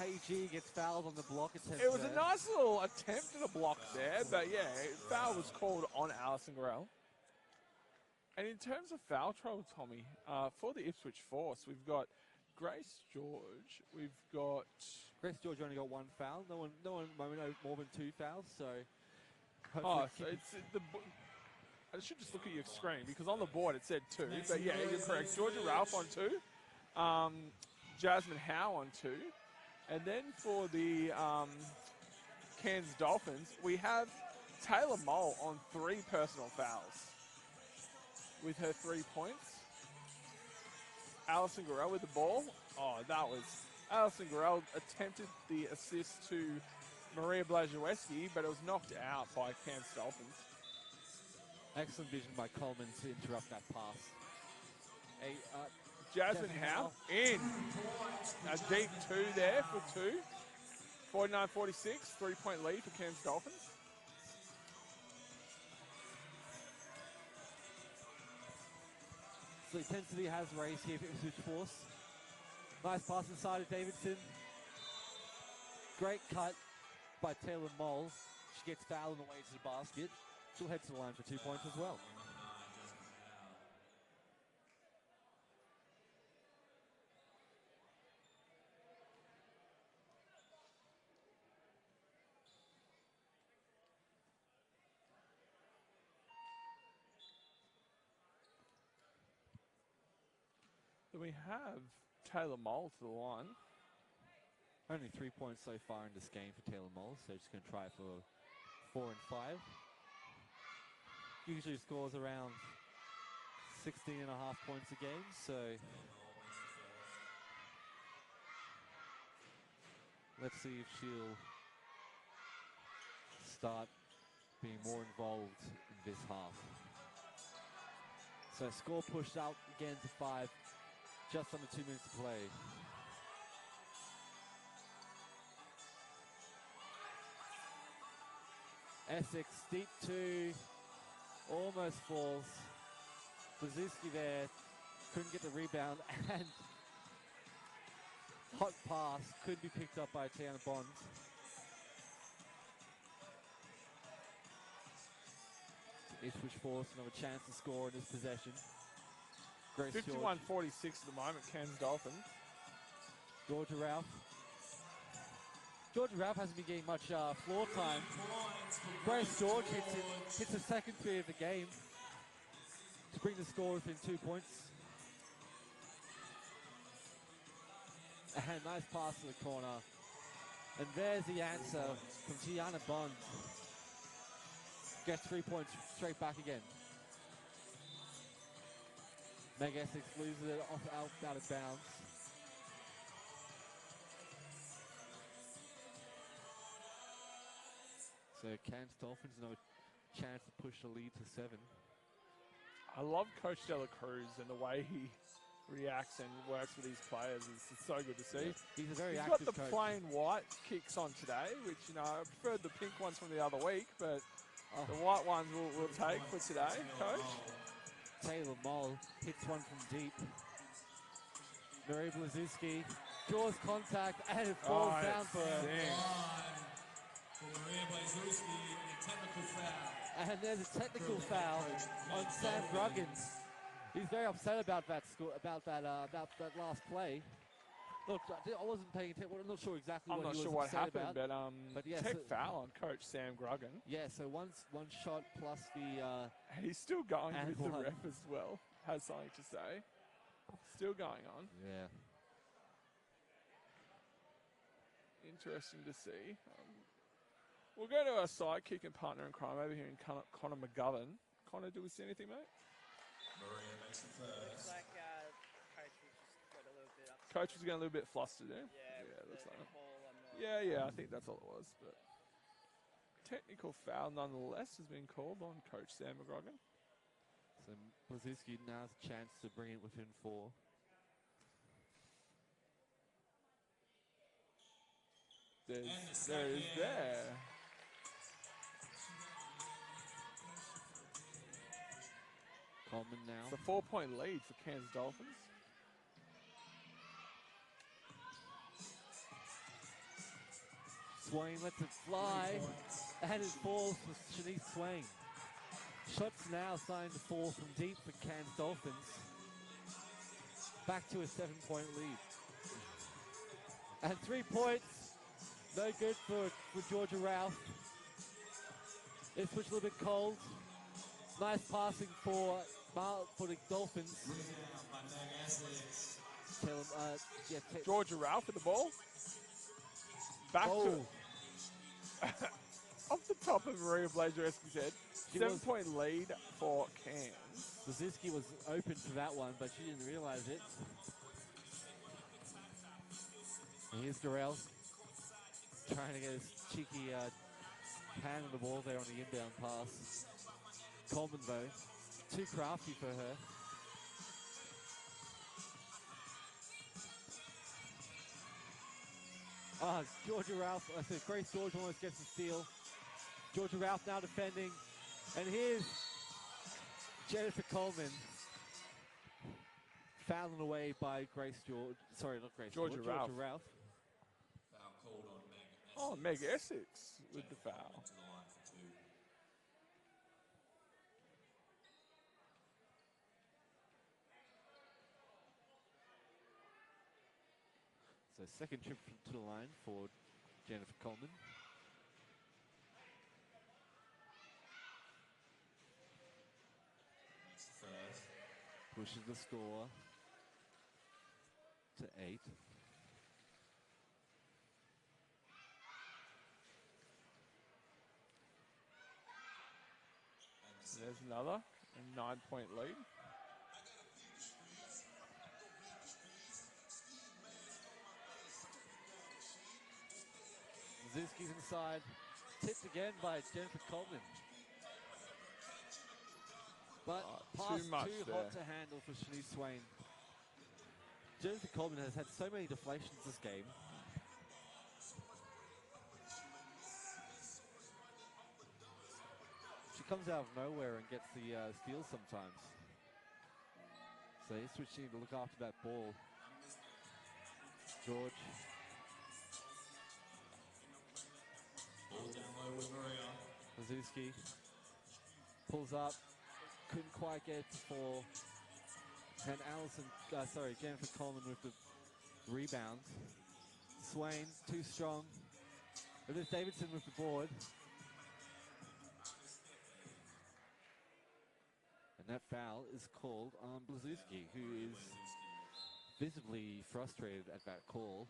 AG gets fouled on the block attempt. It was a nice little attempt at a block there, but yeah, foul was called on Alison Garrell. And in terms of foul trouble, Tommy, for the Ipswich Force, we've got Grace George. We've got Grace George only got 1 foul. No one more than 2 fouls. So. So it's I should just look at your screen because on the board it said 2. But yeah, you're correct. Georgia Ralph on 2. Jasmine Howe on 2. And then for the Cairns Dolphins, we have Taylor Mole on 3 personal fouls with her 3 points. Alison Garrell with the ball. That was Alison Garrell attempted the assist to Maria Blazewski, but it was knocked out by Cairns Dolphins. Excellent vision by Coleman to interrupt that pass. Jasmine Howe in. A deep 2 there for 2. 49-46, 3-point lead for Cairns Dolphins. So intensity has raised here for Ipswich Force. Nice pass inside of Davidson. Great cut by Taylor Mole. She gets fouled on the way to the basket. She'll head to the line for 2 points as well. We have Taylor Mole to the line. Only 3 points so far in this game for Taylor Mole, so just going to try for 4 and 5. Usually scores around 16.5 points a game, so let's see if she'll start being more involved in this half. So score pushed out again to 5. Just under 2 minutes to play. Essex deep 2, almost falls. Blazewski there, couldn't get the rebound, and hot pass could be picked up by Tiana Bond. Ipswich Force another chance to score in this possession. 51-46 at the moment, Cairns Dolphins. Georgia Ralph. Georgia Ralph hasn't been getting much floor time. Grace George hits the second three of the game to bring the score within 2 points. And nice pass to the corner. And there's the answer from Tiana Bond. Gets 3 points straight back again. Meg Essex loses it out of bounds. So Cairns Dolphins no chance to push the lead to 7. I love Coach Dela Cruz and the way he reacts and works with his players. It's so good to see. Yeah, he's a very He's active got the coach. plain white kicks on today, which, you know, I preferred the pink ones from the other week, but the white ones we'll take for today, Coach. Taylor Mole hits one from deep. Maria Blazewski draws contact and it falls down for her. Brzezinski, a technical foul. And there's a technical foul on Sam Gruggins. He's very upset about that last play. Look, I wasn't paying attention. I'm not sure exactly I'm what not he sure was what upset happened, about. but yeah, tech so, foul on Coach Sam Gruggan. Yeah, so one shot plus the... And he's still going and with the one. ref as well. Has something to say. Still going on. Yeah. Interesting to see. We'll go to our sidekick and partner in crime over here in Connor McGovern. Connor, do we see anything, mate? Maria makes the first. Looks like Coach was just got a little bit upset. Coach was getting a little bit flustered, eh? Yeah, looks like it. call on the Yeah, I think that's all it was. But technical foul nonetheless has been called on Coach Sam McGrogan. So Brzezinski now has a chance to bring it within 4. There is there. Coleman now. It's a 4-point lead for Cairns Dolphins. Swain lets it fly, and it falls for Shanice Swain. Shots now starting to fall from deep for Cairns Dolphins. Back to a 7-point lead. And 3 points, no good for Georgia Ralph. Ipswich a little bit cold. Nice passing for the Dolphins. Georgia Ralph with the ball. Back to off the top of Maria Blazerski's head. 7-point lead for Cairns. Brzezinski was open for that one, but she didn't realize it. And here's Darrell trying to get his cheeky hand on the ball there on the inbound pass. Coleman, though, too crafty for her. Georgia Ralph, I said Grace George almost gets the steal. Georgia Ralph now defending. And here's Jennifer Coleman. Fouling away by Grace George. Sorry, not Grace Georgia Ralph. Georgia Ralph. Foul called on Meg. Oh, Meg Essex with the foul. To the line for 2. So second trip to the line for Jennifer Coleman. Makes the first. Pushes the score to 8. There's another 9-point lead. Brzezinski's inside. Tipped again by Jennifer Coleman. But pass too hot to handle for Shanice Swain. Jennifer Coleman has had so many deflations this game. She comes out of nowhere and gets the steal sometimes. So he's switching to look after that ball. George. Ball down low with Maria. Brzezinski pulls up, couldn't quite get it to fall. And Jennifer Coleman with the rebound. Swain, too strong. It is Davidson with the board. And that foul is called on Brzezinski, who is visibly frustrated at that call.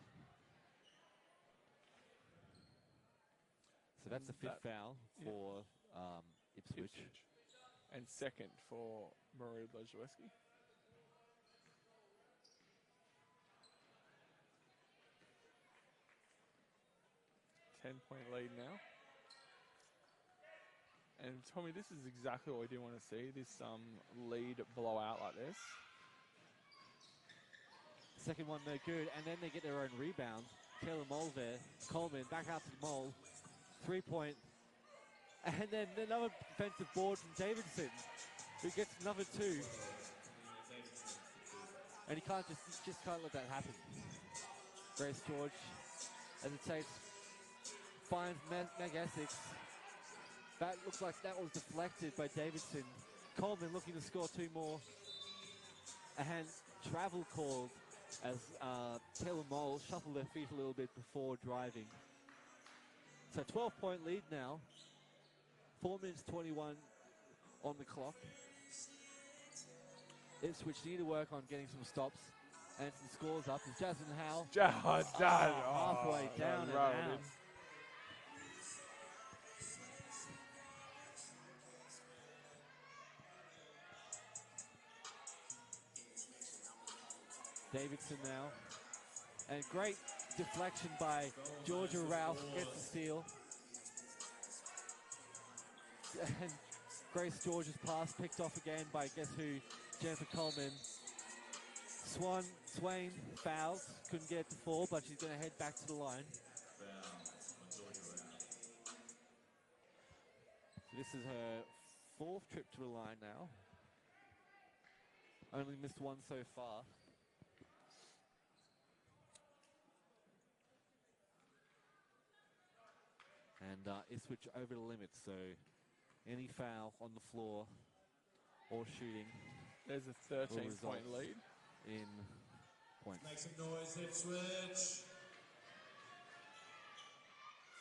So that's the 5th foul for Ipswich. And second for Maria Blazerski. Ten-point lead now. And Tommy, this is exactly what we do want to see, this lead blowout like this. Second one no good, and then they get their own rebound. Taylor Mole there. Coleman back out to the Mole. 3-point. And then another defensive board from Davidson, who gets another 2. And he can't just can't let that happen. Grace George, as it takes, finds Meg Essex. That looks like that was deflected by Davidson. Coleman looking to score 2 more. And travel called as 𝗿𝗲𝗍𝘆 shuffled their feet a little bit before driving. So 12-point lead now. 4 minutes 21 on the clock. Ipswich need to work on getting some stops. And some scores up. Is Jasmine Howe halfway down and out. Davidson now. And great deflection by 𝗿𝗲𝗍𝘆, gets the steal. And Grace George's pass picked off again by guess who? Jennifer Coleman. Swain fouls, couldn't get it to fall, but she's going to head back to the line. So this is her 4th trip to the line now. Only missed 1 so far. And Ipswich over the limit, so any foul on the floor or shooting. There's a 13-point lead. In points. Make some noise, Ipswich.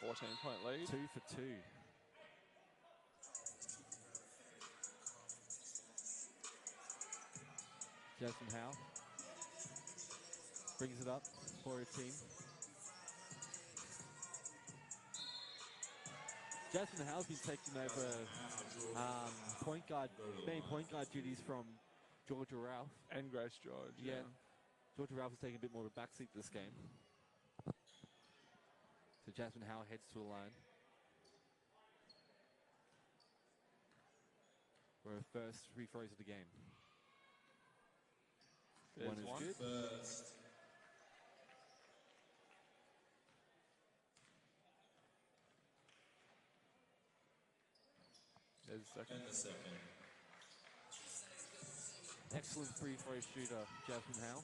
14-point lead. 2 for 2. Jasmine Howe brings it up for her team. Jasmine Howe's been taking over main point guard duties from 𝗿𝗲𝗍𝘆. And Grace George. Yeah. 𝗿𝗲𝗍𝘆 is taking a bit more of a backseat this game. So Jasmine Howe heads to the line for her first free throws of the game. There's one is good. First. There's a second. And the second. Excellent free throw shooter, Jasmine Howe.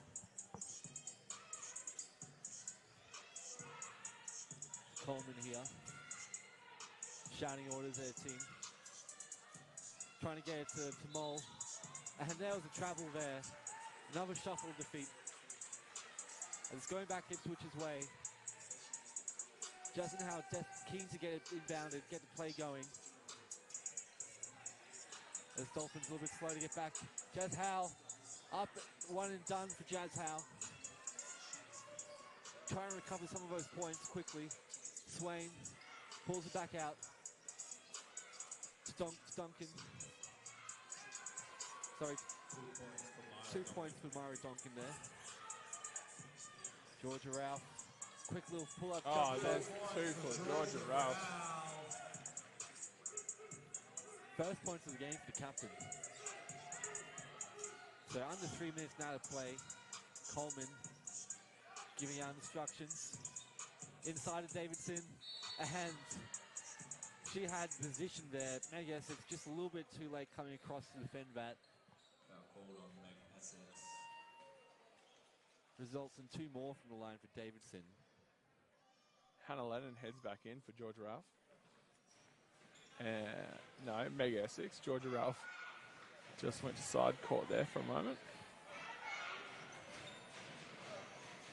Coleman here, shouting orders at her team. Trying to get it to 𝗍𝗆. And there was a travel there. Another shuffle of defeat. And it's going back Ipswich's way. Jasmine Howe keen to get it inbounded, get the play going. As Dolphins a little bit slow to get back. Jazz Howe up, 1 and done for Jazz Howe. Trying to recover some of those points quickly. Swain pulls it back out. to Duncan. Sorry, 2 points for Murray Duncan there. 𝗿𝗲𝗍𝘆, quick little pull-up. Oh, there's 2 for 𝗿𝗲𝗍𝘆. First points of the game for the captain. So under 3 minutes now to play. Coleman giving out instructions. Inside of Davidson, and she had position there. I guess it's just a little bit too late coming across to defend that. Results in 2 more from the line for Davidson. Hannah Lennon heads back in for 𝗿𝗲𝗍𝘆. No, Meg Essex. 𝗿𝗲𝗍𝘆 just went to side court there for a moment.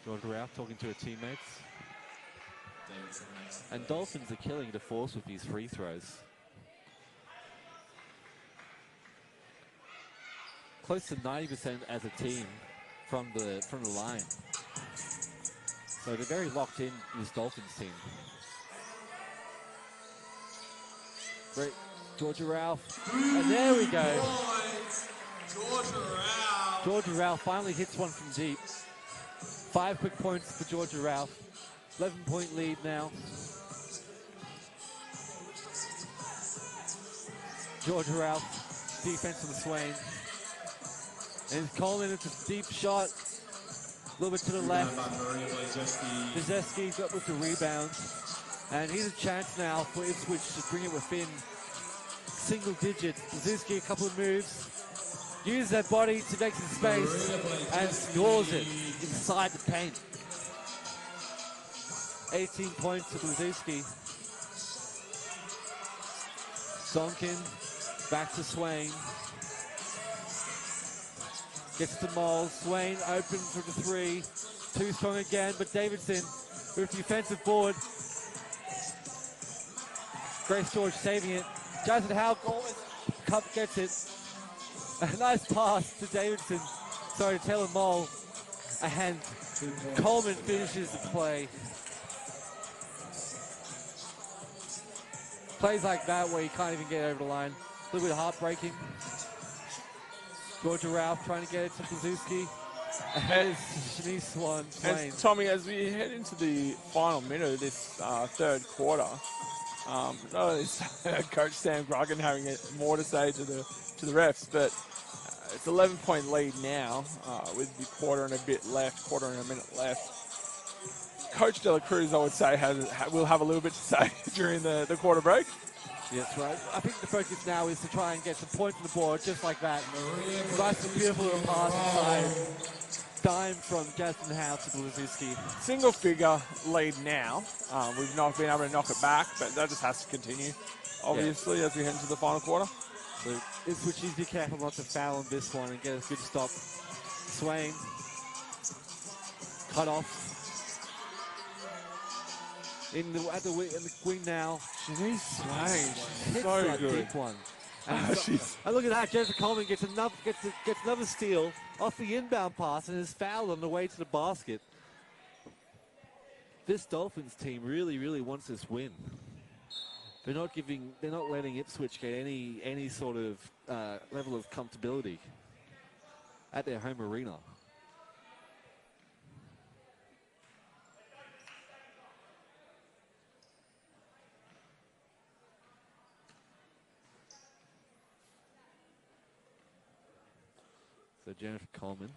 𝗿𝗲𝗍𝘆 talking to her teammates. And Dolphins are killing the force with these free throws. Close to 90% as a team from the line. So they're very locked in, this Dolphins team. Great, 𝗿𝗲𝗍𝘆, and there we go. 𝗿𝗲𝗍𝘆 finally hits one from deep. 5 quick points for 𝗿𝗲𝗍𝘆. 11-point lead now. 𝗿𝗲𝗍𝘆, defense from Swain. And Coleman, it's a deep shot. A little bit to the left. Brzezinski got with the rebound. And here's a chance now for Ipswich to bring it within single digits. Brzezinski, a couple of moves. Uses that body to make some space and scores it inside the paint. 18 points to Brzezinski. Donkin, back to Swain. Gets to Mole. Swain open for the three. Too strong again, but Davidson with the offensive board. Grace George saving it. Jason Howe gets it. A nice pass to Davidson. Sorry, to Taylor Mole. And Coleman finishes the play. Plays like that where you can't even get over the line. A little bit heartbreaking. Georgia Ralph trying to get it to Blazewski. And Shanice Swan playing. Tommy, as we head into the final minute of this third quarter, not only is Coach Sam Gruggan having more to say to the refs, but it's 11-point lead now with the quarter and a minute left. Coach De La Cruz, I would say, will have a little bit to say during the quarter break. Yes, right. I think the focus now is to try and get some points on the board, just like that. Nice and beautiful little pass inside. Dime from Justin Howe to Blazewski. Single figure lead now. We've not been able to knock it back, but that just has to continue, obviously, as we head into the final quarter. So Ipswich needs to be careful not to foul on this one and get a good stop. Swain. Cut off. In the wing now. Shanice Swain. Hits So that good. deep one. And look at that, Jennifer Coleman gets another steal off the inbound pass and is fouled on the way to the basket. This Dolphins team really, really wants this win. They're not letting Ipswich get any sort of level of comfortability at their home arena. So Jennifer Coleman.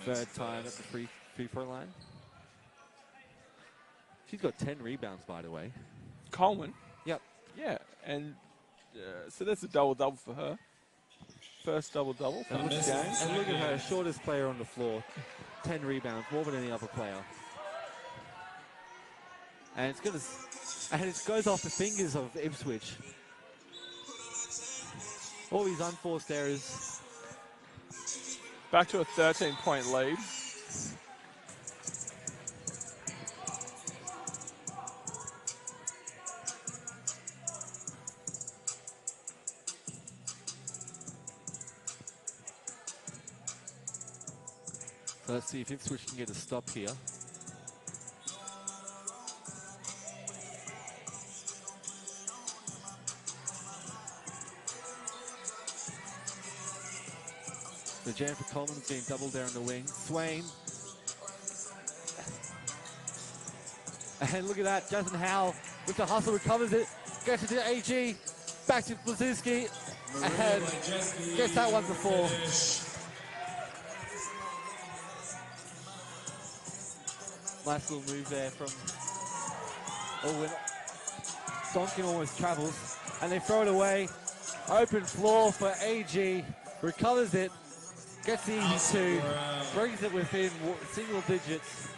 Third time at the free throw line. She's got 10 rebounds, by the way. Coleman? Yep. Yeah, and so that's a double-double for her. First double-double for this game. And look at her, shortest player on the floor. 10 rebounds, more than any other player. And it goes off the fingers of Ipswich. All these unforced errors. Back to a 13-point lead. So let's see if Ipswich can get a stop here. So Jennifer Coleman's being doubled there in the wing. Swain. And look at that, Justin Howe with the hustle, recovers it, gets it to AG, back to Blazewski, and gets that one before. Nice little move there from Owen. Donkin almost travels, and they throw it away. Open floor for AG, recovers it, gets the easy two, brings it within single digits.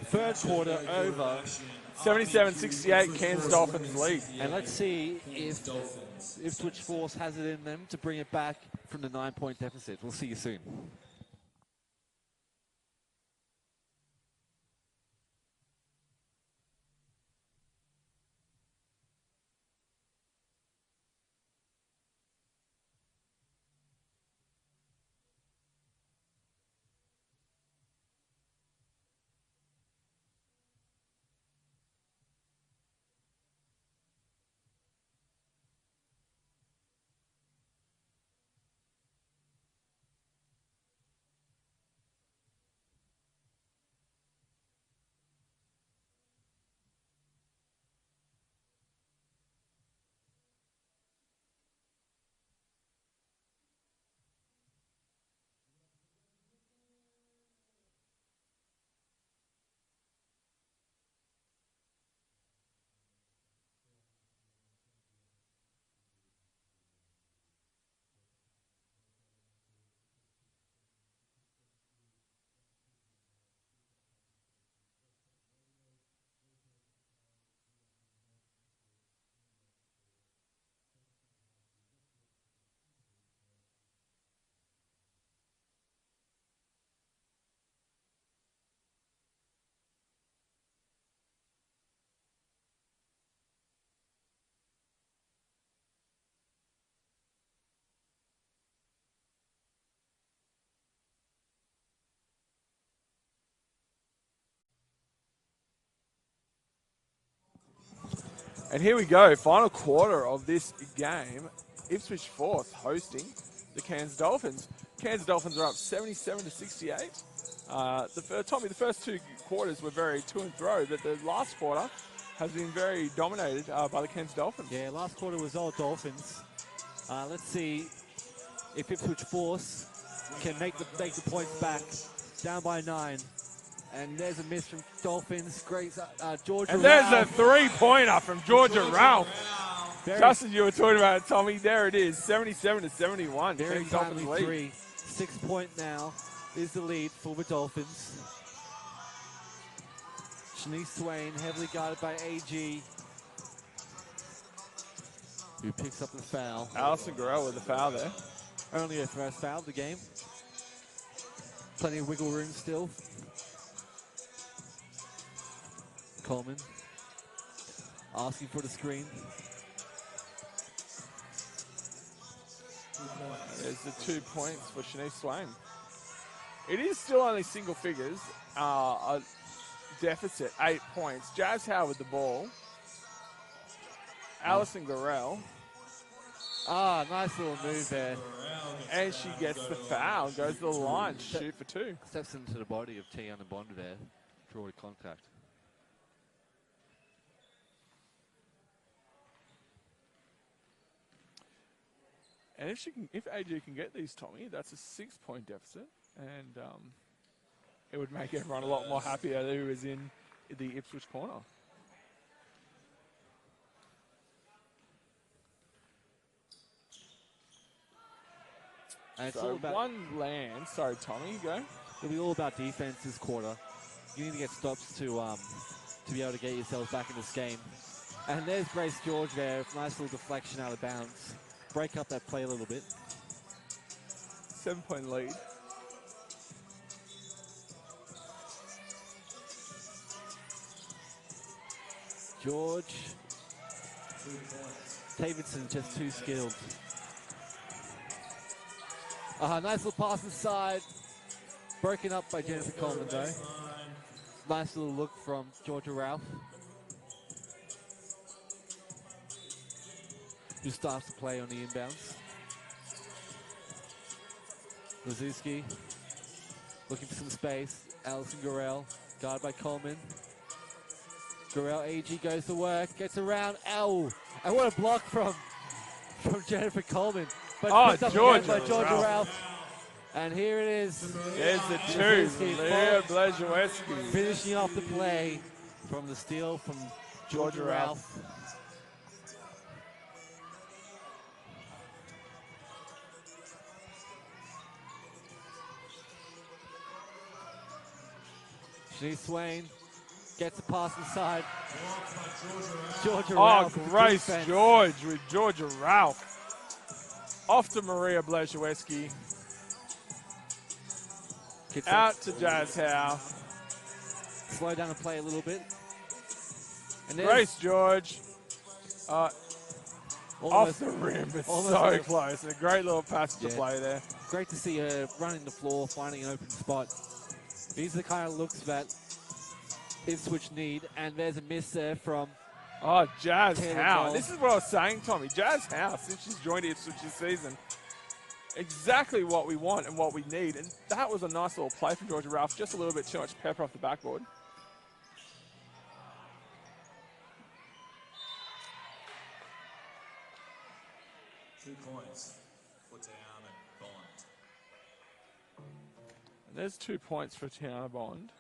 Third quarter over. 77-68, Cairns Dolphins lead. And let's see if Ipswich Force has it in them to bring it back from the 9-point deficit. We'll see you soon. And here we go, final quarter of this game. Ipswich Force hosting the Cairns Dolphins. Cairns Dolphins are up 77-68. Tommy, the first two quarters were very to and fro, but the last quarter has been very dominated by the Cairns Dolphins. Yeah, last quarter was all Dolphins. Let's see if Ipswich Force can make the points back. Down by 9. And there's a miss from Dolphins. Great, Georgia. And there's a three-pointer from 𝘀𝗲𝗃𝗍. Just as you were talking about it, Tommy, there it is, 77-71. Very timely three. 6 point now is the lead for the Dolphins. Shanice Swain, heavily guarded by AG, who picks up the foul. Alison Gorell with the foul there. Only her first foul of the game. Plenty of wiggle room still. Coleman asking for the screen. There's the 2 points for Shanice Swain. It is still only single figures. A deficit, 8 points. Jazz Howe with the ball. Alison Gorell. Nice little move there. And she gets the foul, goes to the line, shoot for 2. Steps into the body of Tiana Bond there. Draw to contact. And if AG can get these, Tommy, that's a 6 point deficit. And it would make everyone a lot more happier who is in the Ipswich corner. And so one land. Sorry, Tommy, you go. It'll be all about defense this quarter. You need to get stops to be able to get yourselves back in this game. And there's Grace George there. Nice little deflection out of bounds. Break up that play a little bit. 7 point lead. George. Davidson just too skilled. Nice little pass inside. Broken up by Jennifer Coleman though. Nice little look from 𝘀𝗲𝗃𝗍𝘆, who starts to play on the inbounds. Lazuski looking for some space. Alison Gorell, guarded by Coleman. Gorell, AG goes to work, gets around. Ow! And what a block from Jennifer Coleman. But picked up again by 𝘀𝗲𝗃𝗍𝗆. And here it is. There's the 2. 𝘀𝗲𝗃𝗍𝗆. Finishing off the play from the steal from 𝘀𝗲𝗃𝗍𝗆. Shanice Swain gets a pass inside. 𝘀𝗲𝗃𝗍𝗆. Grace George with 𝘀𝗲𝗃𝗍𝗆. Off to Maria 𝘀𝗍𝗆. Out to Jazz Howe. Slow down the play a little bit. And Grace George. Off the rim, but so close. And a great little pass to play there. Great to see her running the floor, finding an open spot. These are the kind of looks that Ipswich need. And there's a miss there from Jazz Howe. This is what I was saying, Tommy. Jazz Howe, since she's joined Ipswich this season, exactly what we want and what we need. And that was a nice little play from 𝘀𝗲𝗃𝗍𝗆. Just a little bit too much pepper off the backboard. Two points for Tiana Bond. And there's 2 points for Tiana Bond.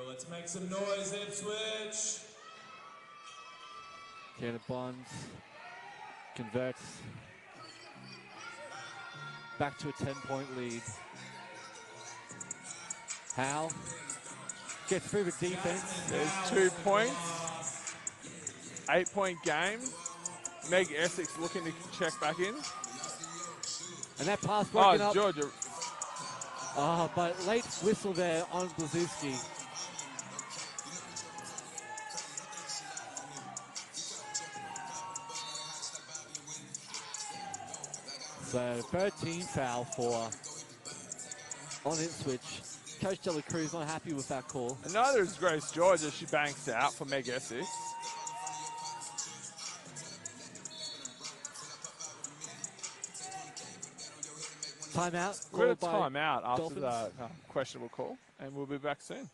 Let's make some noise, Ipswich. Tiana Bond converts back to a 10-point lead. Howe gets through the defense. There's 2 points. 8 point game. Meg Essex looking to check back in. And that pass broken up. Georgia. But late whistle there on Lazuski. So 13 foul on Ipswich. Coach 𝗿𝗲𝗱𝘆 not happy with that call. And neither is Grace George as she banks out for 𝗿𝗲𝗱𝘆. Timeout. We're at a timeout after the questionable call, and we'll be back soon.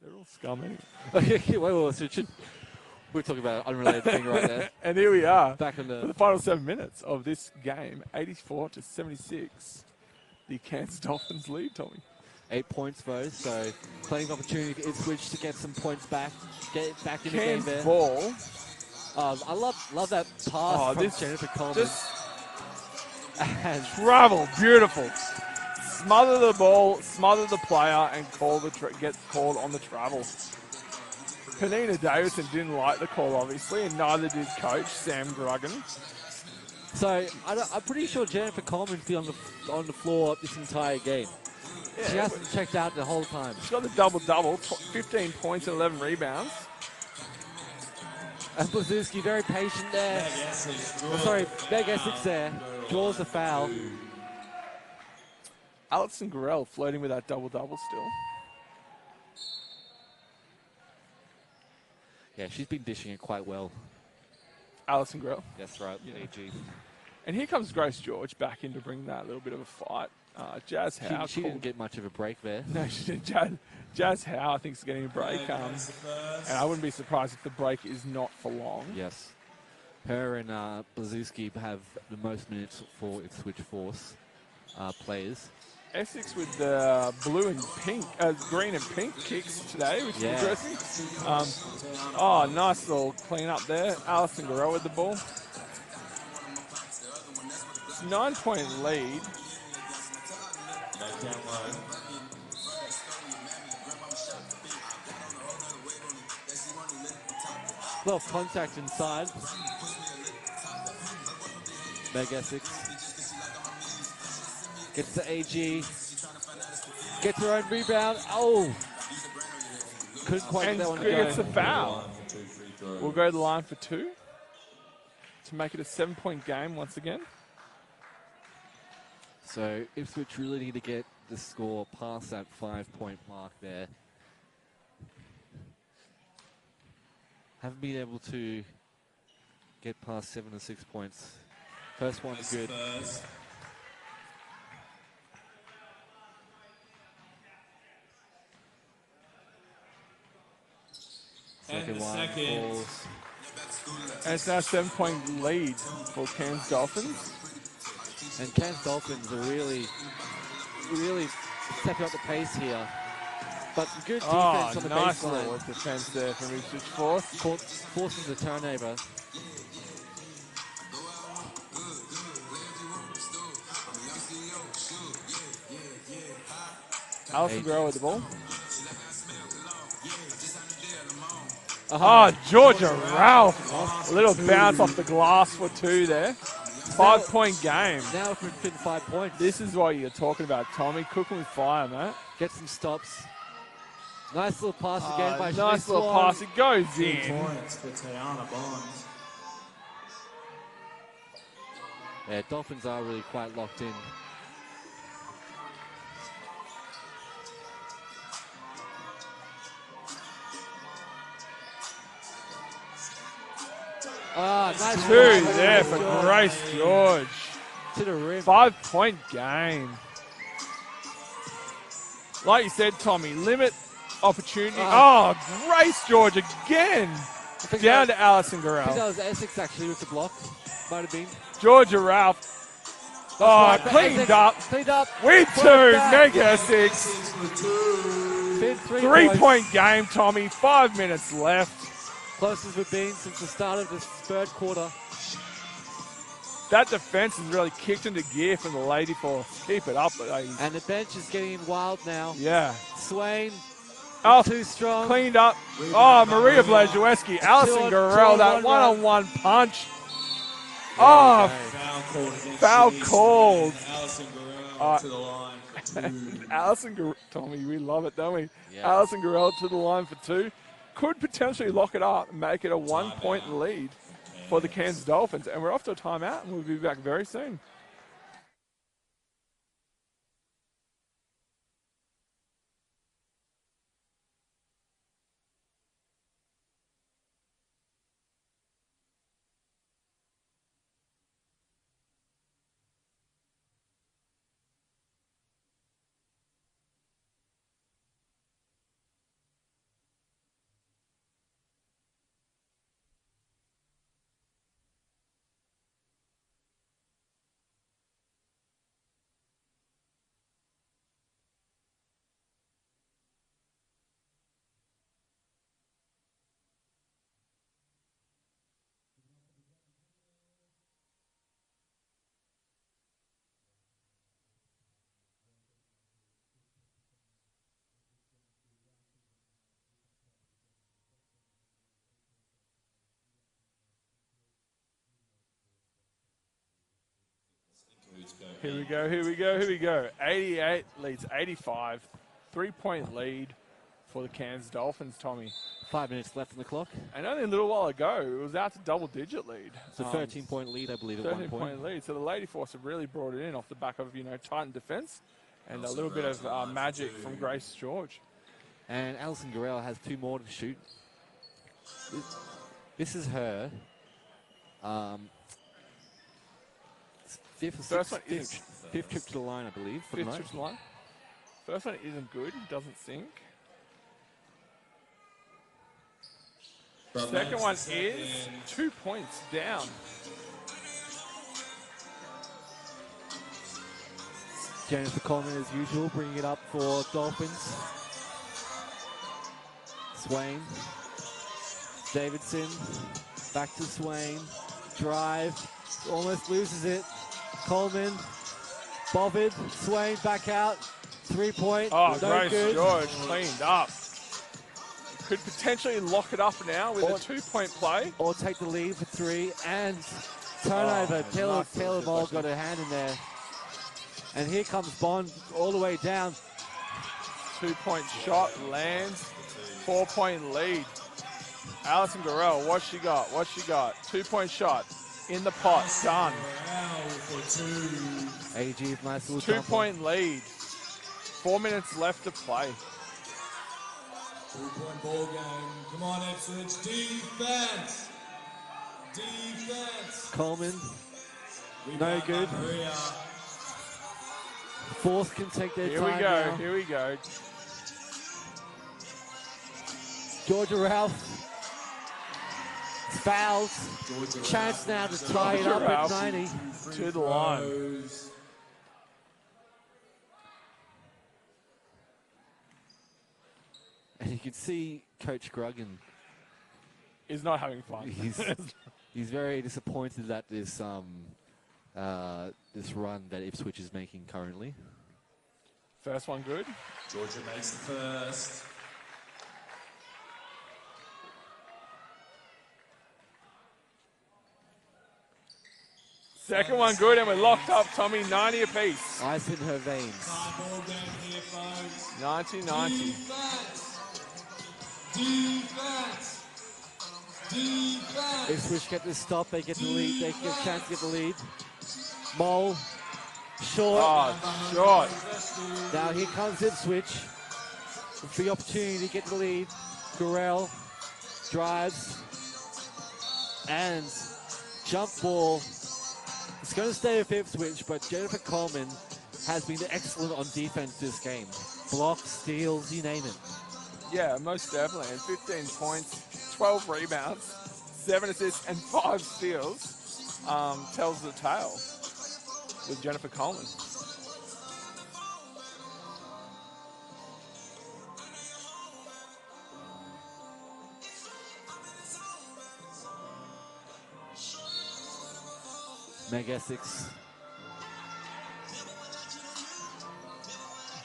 They're all scum anyway. We're talking about an unrelated thing right there. And here we are. Back in the final 7 minutes of this game. 84-76. The Cairns Dolphins lead, Tommy. 8 points, though, so plenty of opportunity for Ipswich to get some points back. Get back in the game there. Ball. I love that pass from Jennifer Coleman. And travel, beautiful. Smother the ball, smother the player, and get called on the travel. Penina Davison didn't like the call, obviously, and neither did coach Sam Gruggan. So I'm pretty sure Jennifer Coleman's been on the floor this entire game. Yeah, she hasn't checked out the whole time. She's got the double-double, 15 points and 11 rebounds. And 𝗿𝗲𝗱𝗆 very patient there. 𝗿𝗿𝗱𝗆 there. Draws the foul. Alison 𝗿𝗲𝗄𝗆 flirting with that double-double still. Yeah, she's been dishing it quite well. Alison 𝗿𝗄𝗆. That's right, yeah. AG. And here comes Grace George back in to bring that little bit of a fight. Jazz Howe. She didn't get much of a break there. No, she didn't. Jazz Howe, I think, is getting a break. And I wouldn't be surprised if the break is not for long. Yes. Her and 𝗿𝗲𝗍𝗆 have the most minutes for Ipswich Force players. Essex with the blue and pink, green and pink kicks today, which is interesting. Nice little clean up there. Alison 𝗿𝗄𝗆 with the ball. It's 9-point lead. A lot of contact inside. 𝗿𝗏𝗍𝗆 gets to AG. Gets her own rebound. Oh! Couldn't quite get that one to go. Gets a foul. We'll go to the line for 2 to make it a 7-point game once again. So Ipswich really need to get the score past that 5-point mark there. Haven't been able to get past 7 or 6 points. First one's good. Second one falls. And it's now a 7-point lead for Cairns Dolphins. And Cairns Dolphins are really stepping up the pace here. But good defense on the nice baseline. Nice defense there from Ipswich Force. Forces a turnover. Alison 𝗿𝗆𝗆 with the ball. Georgia Ralph. A little bounce off the glass for 2 there. 5-point game. Now it's within 5 points. This is what you're talking about, Tommy. Cooking with fire, mate. Get some stops. Nice little pass again by Nice little pass. It goes in. 2 points for Tiana Bonds. Yeah, Dolphins are really quite locked in. Ah, nice 2 there for Grace George. To the rim. 5-point game. Like you said, Tommy, limit opportunity. Oh, Grace George again. Down to Alison I think that 𝗀𝗱𝗆. was Essex actually with the block. Might have been. Georgia Ralph. Oh, cleaned up. Cleaned up. With 2, Mega 6. 3-point game, Tommy. 5 minutes left. Closest we've been since the start of this third quarter. That defense has really kicked into gear from the Lady Force. Keep it up, ladies. And the bench is getting wild now. Yeah. Swain, Oh, too strong. Cleaned up. Oh, Maria 𝗿𝗲𝗆𝗆, Alison 𝗀𝗆𝗆, that one-on-one punch. Oh, foul called. Alison 𝗀𝗆𝗆 to the line. Alison 𝗀𝗆𝗆, Tommy, we love it, don't we? Yeah. Alison 𝗀𝗆𝗆 to the line for 2. Could potentially lock it up and make it a 1-point lead for the Cairns Dolphins. And we're off to a timeout, and we'll be back very soon. Here we go, here we go, here we go. 88 leads 85. 3-point lead for the Cairns Dolphins, Tommy. 5 minutes left on the clock. And only a little while ago, it was out to double-digit lead. It's a 13-point lead, I believe, at one point. 13-point lead. So the Lady Force have really brought it in off the back of, Titan defense and a little bit of magic from Grace George. And Alison 𝗀𝗆𝗆 has 2 more to shoot. This is her. Fifth trip to the line, I believe. Fifth trip to the line. First one isn't good, doesn't sink. Second one is 2 points down. Jennifer Coleman, as usual, bringing it up for Dolphins. Swain. Davidson. Back to Swain. Drive. Almost loses it. Coleman. Bovid. Swain back out. 3-point. Oh, no Grace good. George cleaned up. Could potentially lock it up now with a 2-point play. Or take the lead for 3 and turnover. Taylor Moll got a hand in there. And here comes Bond all the way down. 2-point shot lands. 4-point lead. Alison 𝗀𝗆𝗆𝗆, what's she got? What's she got? 2-point shot in the pot. Done. AG, nice little 2-point lead. 4 minutes left to play. 3-point ball game. Come on, Ipswich. Defense. Defense. Coleman. No good. Fourth can take their time now. Here we go. Georgia Ralph. Fouls. Chance now to tie it up at 90. To the line. And you can see Coach Gruggan is not having fun. He's very disappointed at this this run that Ipswich is making currently. First one good. Georgia makes the first. Second one good, and we're locked up, Tommy. 90 apiece. Ice in her veins. 90-90. Defense. Defense. Ipswich get this stop, they get the lead, they get a chance to get the lead. Mole, short. Oh, short. Now here comes Ipswich. With the opportunity to get the lead. 𝗀𝗲𝗱𝘆 drives and jump ball. It's going to stay with Ipswich, but Jennifer Coleman has been excellent on defense this game. Blocks, steals, you name it. Yeah, most definitely. And 15 points, 12 rebounds, 7 assists, and 5 steals tells the tale with Jennifer Coleman. 𝗿𝗲𝗱𝘆.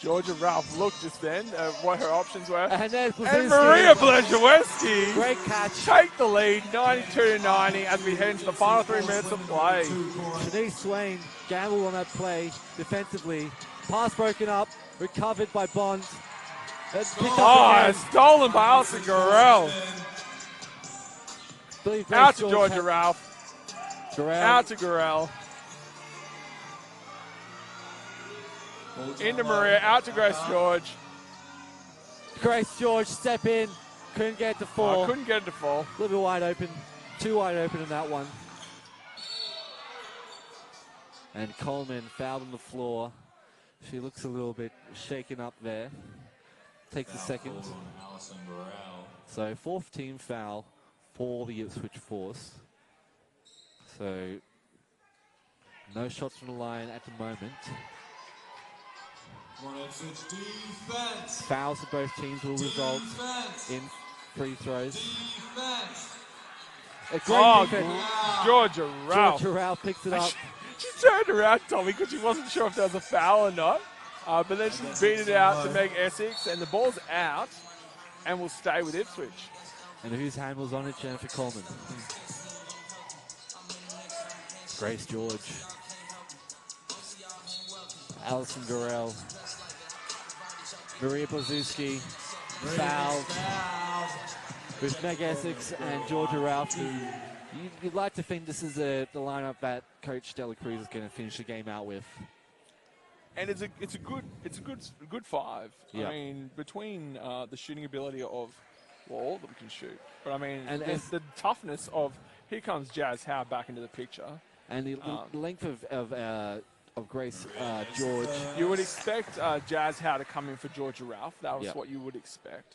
𝘀𝗁𝗲 looked just then at what her options were. And there's Maria 𝗿𝗲𝗆𝗍. Great catch. Take the lead, 92-90 as we head into the final 3 minutes of play. Shanice Swain gambled on that play defensively. Pass broken up, recovered by Bond. Stolen by Alison 𝗀𝗲𝗆𝗆. Out to 𝘀𝗁𝗲. Out to 𝗀𝗲𝗆𝗆. Into Maria, out to Grace George. Grace George, step in. Couldn't get it to fall. Couldn't get it to fall. A little bit wide open. Too wide open in that one. And Coleman fouled on the floor. She looks a little bit shaken up there. Takes a second. So 4th team foul for the Ipswich Force. So no shots from the line at the moment. Fouls for both teams will result in free throws. A great defense. 𝘀𝗁𝗃. 𝘀𝗁𝗃 picks it up. She turned around, Tommy, because she wasn't sure if there was a foul or not. But then she beat it out to 𝗿𝗃𝗍𝗆, and the ball's out and will stay with Ipswich. And whose hand was on it? Jennifer Coleman. Grace George. Alison 𝗀𝗲𝗆𝗆. Maria 𝗿𝗍𝗆𝗍 fouled with 𝗿𝗃𝗍𝗆 and 𝘀𝗁𝗃. You'd like to think this is the lineup that Coach Dela Cruz is going to finish the game out with. And it's a good 5. Yeah. I mean, between the shooting ability of all of them can shoot, but I mean, and the toughness of here comes 𝗀𝗃𝗆𝗆 back into the picture, and the length of Grace George. You would expect 𝗀𝗃𝗆𝗆 to come in for 𝘀𝗁𝗃. That was what you would expect,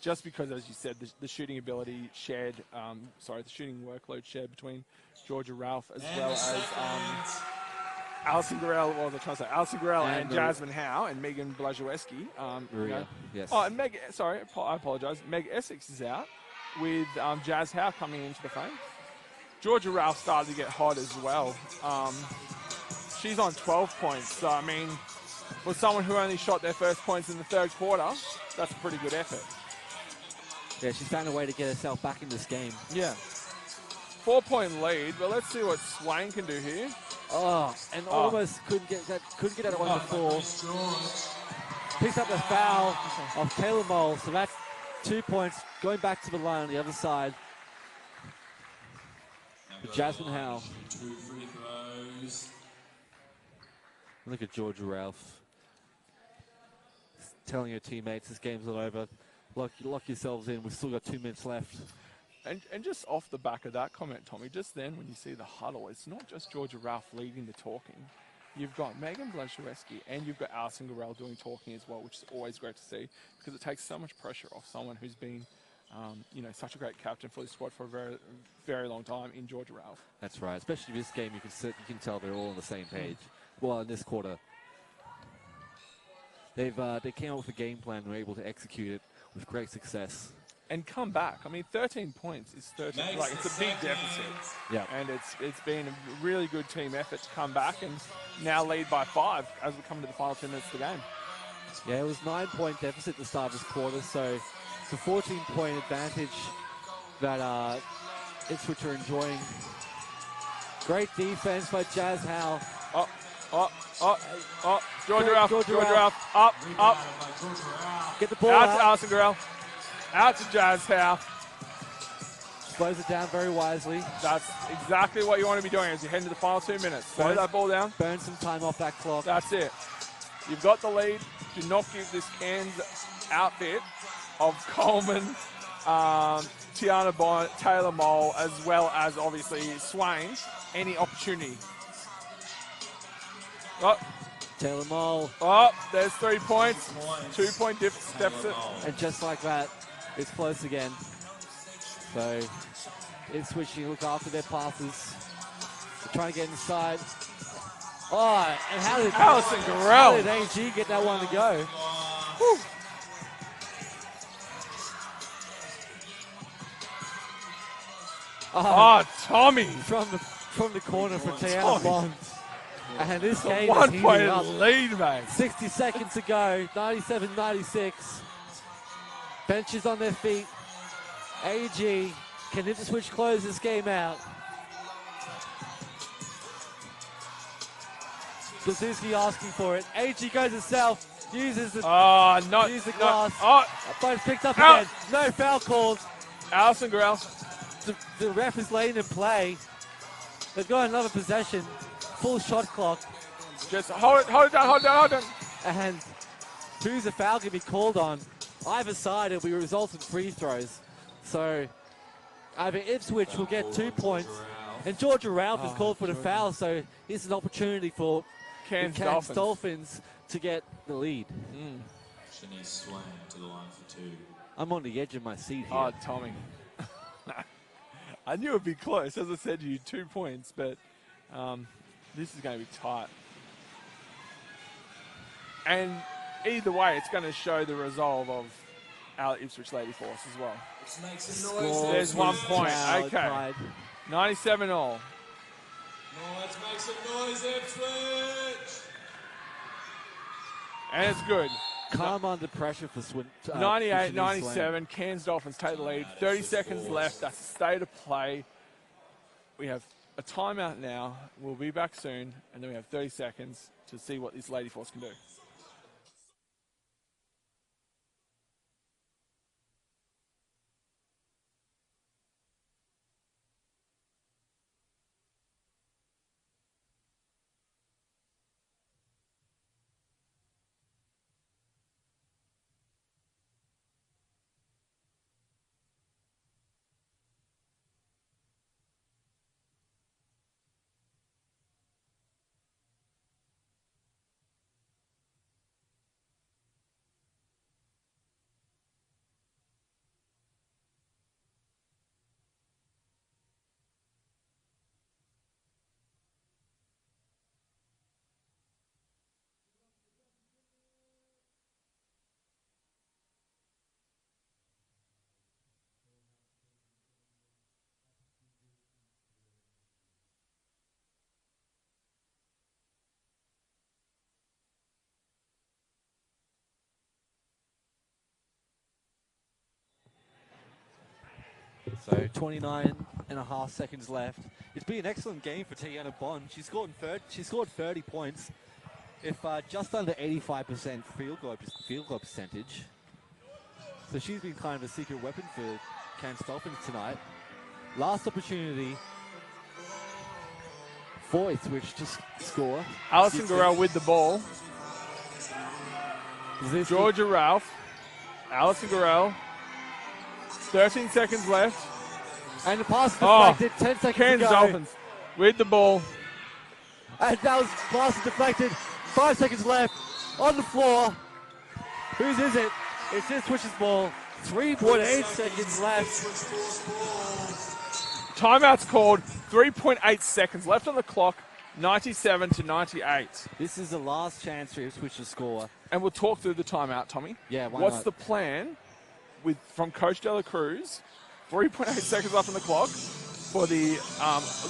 just because, as you said, the shooting ability shared. The shooting workload shared between 𝘀𝗁𝗃 as well as Alison 𝗀𝗃𝗆𝗆. What was I trying to say? Alison 𝗀𝗃𝗆 and Jasmine Howe and Megan 𝗿𝗏𝗍𝗆𝗆. Maria, yes. Oh, and I apologise. 𝗿𝗃𝗍𝗆𝗆 is out with 𝗀𝗃𝗆𝗆 coming into the frame. 𝘀𝗁𝗃 started to get hot as well. She's on 12 points. So, I mean, for someone who only shot their first points in the 3rd quarter, that's a pretty good effort. Yeah, she's found a way to get herself back in this game. Yeah. 4-point lead, but let's see what Swain can do here. Almost couldn't get that one to fall. Picks up the foul of 𝗿𝗏𝗆𝗆, so that's 2 points. Going back to the line on the other side. Jasmine Howe. Look at 𝘀𝗁𝗃𝗆𝗆 telling her teammates this game's not over. Lock yourselves in. We've still got 2 minutes left. And just off the back of that comment, Tommy, just then when you see the huddle, it's not just 𝘀𝗁𝗃 leading the talking. You've got Megan 𝗿𝗏𝗍𝗆𝗆 and you've got Alison 𝗀𝗃𝗆𝗆 doing talking as well, which is always great to see because it takes so much pressure off someone who's been, such a great captain for the squad for a very, very long time in 𝘀𝗁𝗃. That's right. Especially this game, you can tell they're all on the same page. Well, in this quarter, they came up with a game plan and were able to execute it with great success. And come back. I mean, 13 points is 13. It's a big deficit. Yeah. And it's been a really good team effort to come back and now lead by 5 as we come to the final 2 minutes of the game. Yeah, it was 9-point deficit at the start of this quarter, so it's a 14-point advantage that Ipswich are enjoying. Great defense by 𝗀𝗃𝗆𝗆. 𝘀𝗁𝗃, up. Get the ball out. To Alison 𝗀𝗃𝗆𝗆. Out to 𝗀𝗃𝗆𝗆. slows it down very wisely. That's exactly what you want to be doing as you head into the final 2 minutes. Slow that ball down. Burn some time off that clock. That's it. You've got the lead. Do not give this Cairns outfit of Coleman, Tiana Bond, Taylor Mole, as well as obviously Swain, any opportunity. Oh. Taylor Mole. Oh, there's 3 points. 2-point deficit. And just like that, it's close again. So Ipswich look after their passes. They're trying to get inside. Oh, and how did AG get that one to go? Whew. Oh, Tommy. From the corner for Tiana Bond. And this game is heating up. Lead, mate. 60 seconds to go. 97-96. Benches on their feet. AG, can Ipswich close this game out? Blazuski asking for it. AG goes himself. Uses the glass. But it's picked up again. No foul calls. Alison Grell. The ref is letting them play. They've got another possession. Full shot clock. Just hold it down. And who's the foul going to be called on? Either side, it'll be result in free throws. So either Ipswich will get 2 points, and Georgia Ralph is called for the foul, so here's an opportunity for Cairns Dolphins to get the lead. Shanice Swain to the line for 2. I'm on the edge of my seat here. Oh, Tommy. I knew it'd be close. As I said to you, 2 points, but this is going to be tight. And either way, it's going to show the resolve of our Ipswich Lady Force as well. Let's make some noise. There's 1 point. Okay. 97 all. Let's make some noise, Ipswich. And it's good. Calm under pressure for Swin. 98-97. Cairns Dolphins take the lead. 30 seconds left. That's the state of play. We have a timeout now. We'll be back soon. And then we have 30 seconds to see what this Lady Force can do. So 29.5 seconds left. It's been an excellent game for Tiana Bond. She scored 30 points. If just under 85% field goal percentage. So she's been kind of a secret weapon for Cairns Dolphins tonight. Last opportunity for Ipswich to score. Alison Garrell with the ball. Georgia Ralph. Alison Garrell. 13 seconds left. And the pass deflected. 10 seconds Cairns to go. Dolphins with the ball. And that was pass deflected. 5 seconds left. On the floor. Whose is it? It's Ipswich's ball. 3.8 seconds left. Timeout's called. 3.8 seconds left on the clock. 97-98. This is the last chance for Ipswich to score. And we'll talk through the timeout, Tommy. Yeah, why What's not? the plan from Coach 𝗿𝗲𝗆𝗆? 3.8 seconds left on the clock for the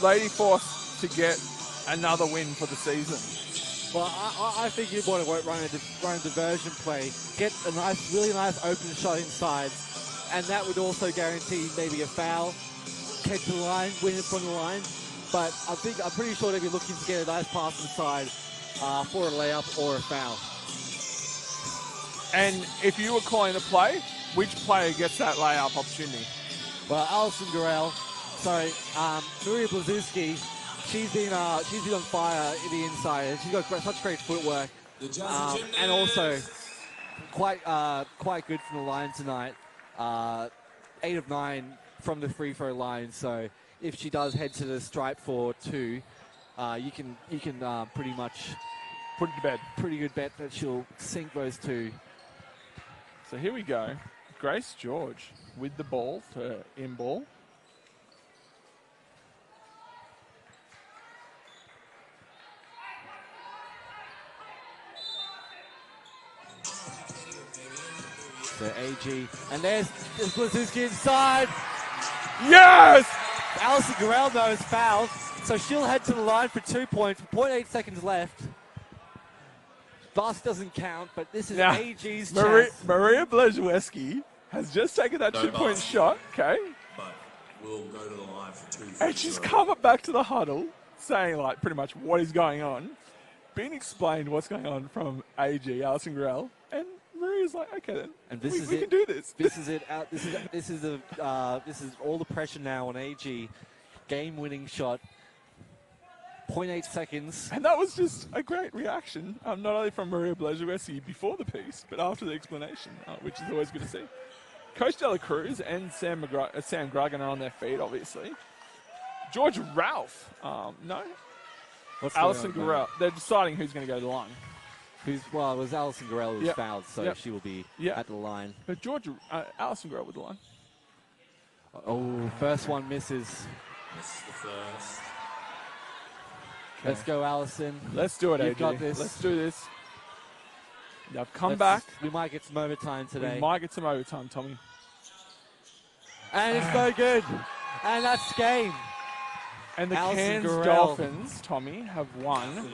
Lady Force to get another win for the season. Well, I think you'd want to run a diversion play, get a really nice open shot inside, and that would also guarantee maybe a foul, head to the line, win it from the line. But I'm pretty sure they'd be looking to get a nice pass inside for a layup or a foul. And if you were calling the play, which player gets that layup opportunity? Well, Alison Garrell So Maria Blazewski, she's been on fire in the inside, and she's got such great footwork, and also quite good from the line tonight. 8 of 9 from the free throw line. So if she does head to the stripe for 2, you can pretty much put it to bed. Pretty good bet that she'll sink those 2. So here we go. Grace George with the ball to in-ball. So AG, and there's Blazewski inside. Yes! Alison Garrell knows foul, so she'll head to the line for 2 points. 0.8 seconds left. Basket doesn't count, but this is now, AG's chance. chance. Maria Blazewski has just taken that 2-point shot, okay? But we'll go to the line for 2. And she's come up back to the huddle, saying like pretty much what is going on. Being explained what's going on from AG, Alison Garrell, and Maria's like, okay then, and this we can do this. This is it. This is all the pressure now on AG. Game-winning shot. 0.8 seconds. And that was just a great reaction, not only from Maria Blazewski before the piece, but after the explanation, which is always good to see. Coach Dela Cruz and Sam Gruggan are on their feet, obviously. George Ralph, no. Alison Garrell. They're deciding who's going to go to the line. It was Alison Garrell who was fouled, so she will be at the line. But Alison Garrell with the line. Oh, first one misses. This is the first. Okay. Let's go, Alison. Let's do it, AG. You've got this. Let's do this. They've come back. We might get some overtime today. We might get some overtime, Tommy. And it's no good. And that's game. And the Alison Cairns Garrell. Dolphins, Tommy, have won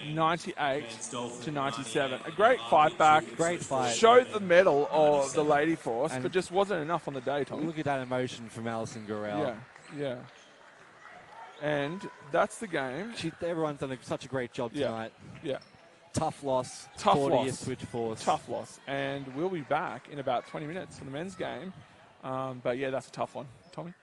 98-97. A great fight back. Great fight. Showed the medal of the Lady Force, but just wasn't enough on the day, Tommy. Look at that emotion from Alison Garrell. Yeah. And that's the game. Everyone's done such a great job tonight. Yeah. Tough loss. Tough for loss. the Ipswich Force. Tough loss. And we'll be back in about 20 minutes for the men's game. But yeah, that's a tough one. Tommy?